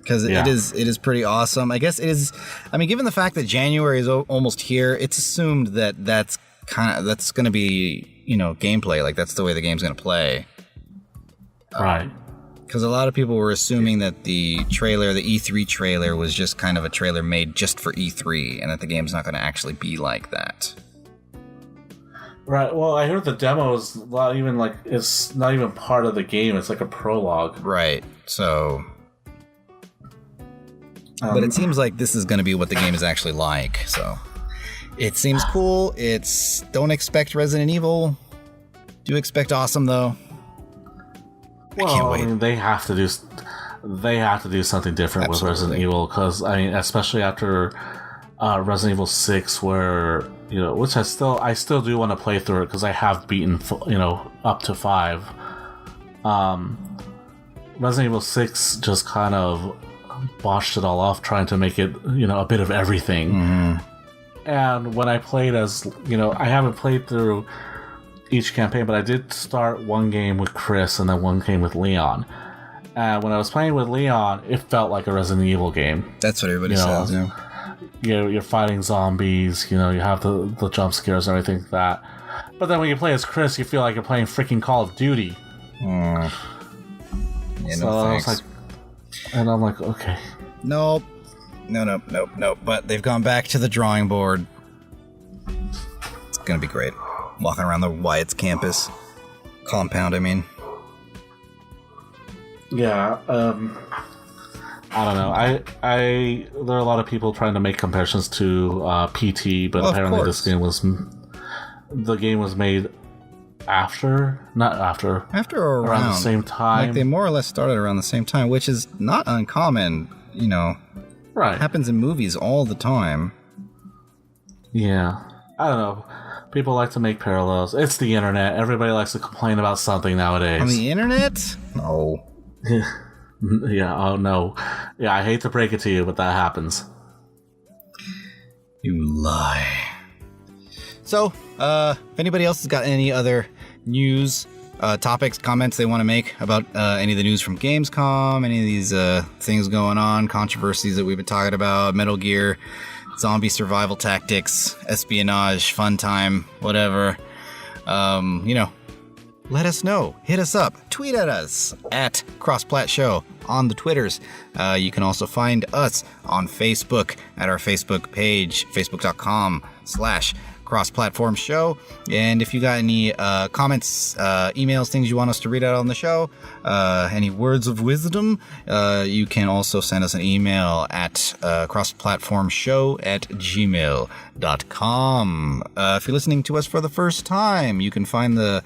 Because it is pretty awesome. I guess it is. I mean, given the fact that January is almost here, it's assumed that that's going to be, gameplay. Like that's the way the game's going to play. Right. Because a lot of people were assuming that the E3 trailer, was just kind of a trailer made just for E3, and that the game's not going to actually be like that. Right. Well, I heard the demo is it's not even part of the game. It's like a prologue. Right. So. But it seems like this is going to be what the game is actually like. So it seems cool. Don't expect Resident Evil. Do expect awesome though. Well, I can't wait. I mean, they have to do something different with Resident Evil, because I mean, especially after Resident Evil 6, where which I still do want to play through it because I have beaten up to 5. Resident Evil 6 just kind of botched it all off, trying to make it a bit of everything. Mm-hmm. And when I played as I haven't played through each campaign, but I did start one game with Chris and then one game with Leon. And when I was playing with Leon, it felt like a Resident Evil game. That's what everybody says. You're fighting zombies. You have the jump scares and everything like that. But then when you play as Chris, you feel like you're playing freaking Call of Duty. Yeah, so I was like, and I'm like, okay. Nope. No. But they've gone back to the drawing board. It's gonna be great. Walking around the Wyatt's campus. Compound, I mean. Yeah, I don't know. I there are a lot of people trying to make comparisons to PT, but apparently the game was made around the same time. Like they more or less started around the same time, which is not uncommon, Right. Happens in movies all the time. Yeah. I don't know. People like to make parallels. It's the internet. Everybody likes to complain about something nowadays. On the internet? No. Yeah, oh no. Yeah, I hate to break it to you, but that happens. You lie. So, if anybody else has got any other news, topics, comments they want to make about any of the news from Gamescom, any of these things going on, controversies that we've been talking about, Metal Gear, zombie survival tactics, espionage, fun time, whatever, let us know. Hit us up. Tweet at us at CrossPlat Show on the Twitters. You can also find us on Facebook at our Facebook page, facebook.com/CrossPlatform Show. And if you got any comments, emails, things you want us to read out on the show, any words of wisdom, you can also send us an email at crossplatformshow@gmail.com. If you're listening to us for the first time, you can find the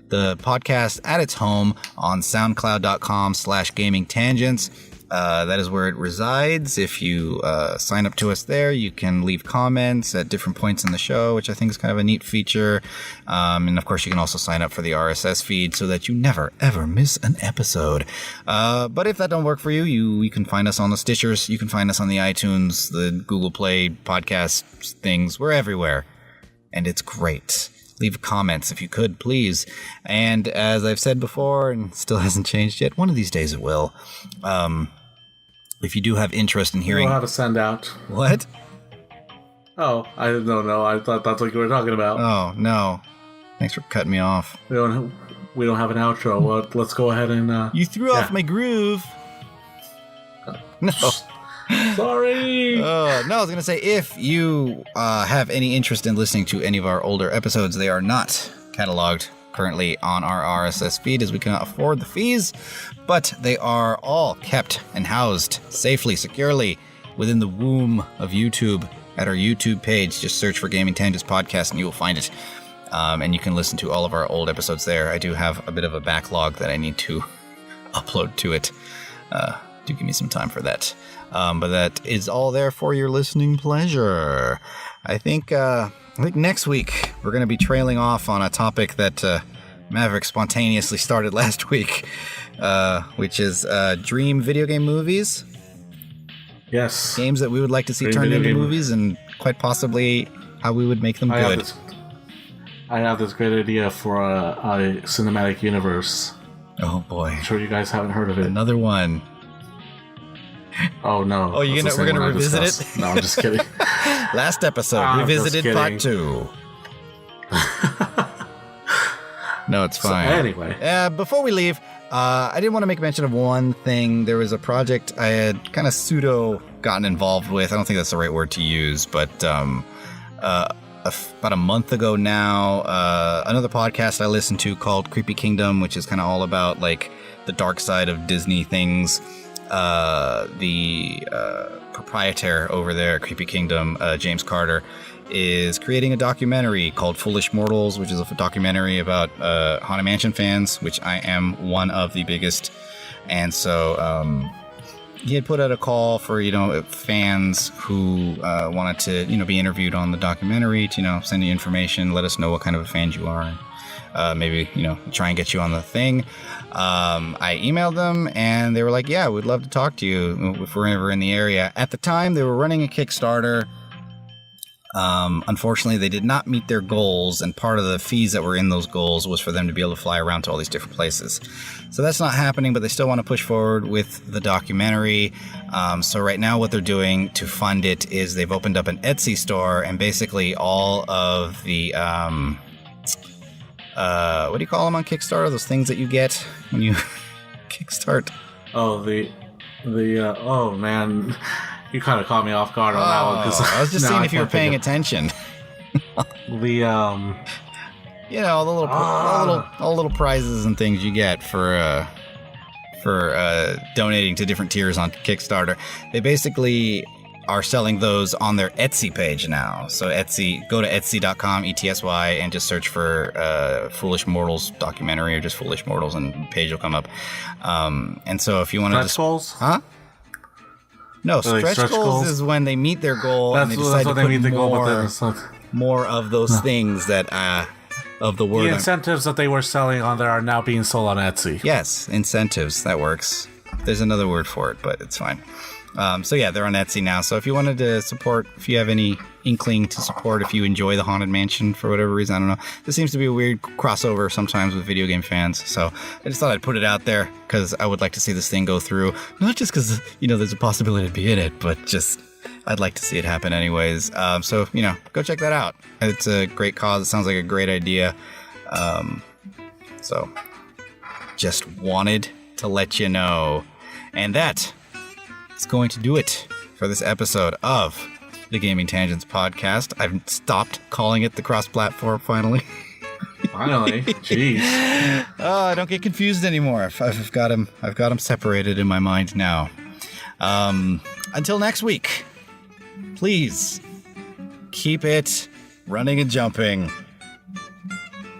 podcast at its home on soundcloud.com/gamingtangents. That is where it resides. If you sign up to us there, you can leave comments at different points in the show, which I think is kind of a neat feature. And of course, you can also sign up for the RSS feed so that you never, ever miss an episode. But if that don't work for you, you can find us on the Stitchers. You can find us on the iTunes, the Google Play podcast things. We're everywhere. And it's great. Leave comments if you could, please. And as I've said before, and still hasn't changed yet, one of these days it will. If you do have interest in hearing... You know how to send out. What? Oh, I don't know. I thought that's what you were talking about. Oh, no. Thanks for cutting me off. We don't have an outro. Well, let's go ahead and... You threw off my groove. No. Sorry. No, I was going to say, if you have any interest in listening to any of our older episodes, they are not cataloged currently on our RSS feed as we cannot afford the fees, but they are all kept and housed safely, securely within the womb of YouTube at our YouTube page. Just search for Gaming Tangents Podcast and you will find it. And you can listen to all of our old episodes there. I do have a bit of a backlog that I need to upload to it. Do give me some time for that. But that is all there for your listening pleasure. I think next week we're going to be trailing off on a topic that Maverick spontaneously started last week, which is dream video game movies. Yes. Games that we would like to see turned into movies, and quite possibly how we would make them good. I have this great idea for a cinematic universe. Oh boy. I'm sure you guys haven't heard of it. We're going to revisit it? No, I'm just kidding. Last episode, revisited part 2. No, it's fine. So, anyway. Before we leave, I did want to make mention of one thing. There was a project I had kind of pseudo gotten involved with. I don't think that's the right word to use, but about a month ago now, another podcast I listened to called Creepy Kingdom, which is kind of all about like the dark side of Disney things. The proprietor over there at Creepy Kingdom, James Carter, is creating a documentary called Foolish Mortals, which is a documentary about Haunted Mansion fans, which I am one of the biggest. And so he had put out a call for, fans who wanted to, be interviewed on the documentary to, send you information, let us know what kind of a fan you are. Maybe, try and get you on the thing. I emailed them and they were like, yeah, we'd love to talk to you if we're ever in the area. At the time, they were running a Kickstarter. Unfortunately, they did not meet their goals, and part of the fees that were in those goals was for them to be able to fly around to all these different places. So that's not happening, but they still want to push forward with the documentary. So right now what they're doing to fund it is they've opened up an Etsy store, and basically all of the... what do you call them on Kickstarter? Those things that you get when you kickstart? Oh, oh man, you kind of caught me off guard on that one. I was just seeing if you were paying attention. The little prizes and things you get for donating to different tiers on Kickstarter. They basically are selling those on their Etsy page now. So Etsy, go to etsy.com, ETSY, and just search for Foolish Mortals documentary or just Foolish Mortals, and the page will come up. And so if you want to stretch goals? Huh? No, stretch goals is when they meet their goal and they decide to put more of those things that of the word. The incentives that they were selling on there are now being sold on Etsy. Yes, incentives. That works. There's another word for it, but it's fine. So yeah, they're on Etsy now. So if you wanted to support, if you have any inkling to support, if you enjoy the Haunted Mansion for whatever reason, I don't know. This seems to be a weird crossover sometimes with video game fans. So I just thought I'd put it out there because I would like to see this thing go through. Not just because, there's a possibility to be in it, but just I'd like to see it happen anyways. So, go check that out. It's a great cause. It sounds like a great idea. So just wanted to let you know. And that is going to do it for this episode of the Gaming Tangents Podcast. I've stopped calling it the cross-platform finally. Finally, jeez. Don't get confused anymore. I've got them separated in my mind now. Until next week, please keep it running and jumping.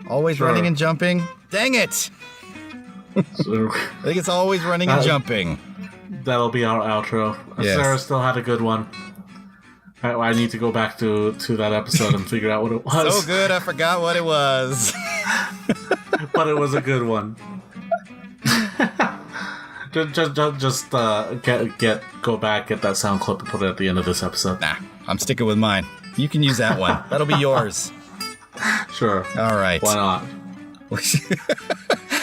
Always running and jumping. Dang it! I think it's always running and jumping. That'll be our outro. Yes. Sarah still had a good one. I need to go back to that episode and figure out what it was. So good, I forgot what it was. But it was a good one. just go back, get that sound clip, and put it at the end of this episode. Nah, I'm sticking with mine. You can use that one. That'll be yours. Sure. All right. Why not?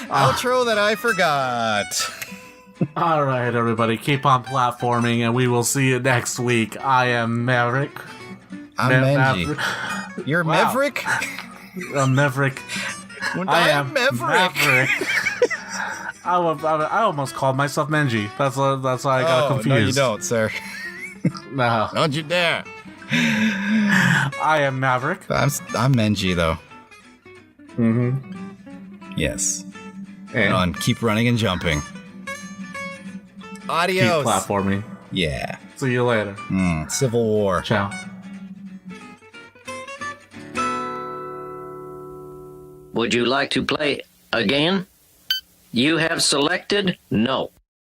Outro that I forgot. All right, everybody, keep on platforming, and we will see you next week. I am Maverick. I'm Benji. You're Maverick? Maverick. I am Maverick. I almost called myself Menji. That's why I got confused. No, you don't, sir. No. Don't you dare. I am Maverick. I'm Menji, though. Mm-hmm. Yes. And Come on, keep running and jumping. Adios. keep platforming. Yeah. See you later. Civil War. Ciao. Would you like to play again? You have selected no.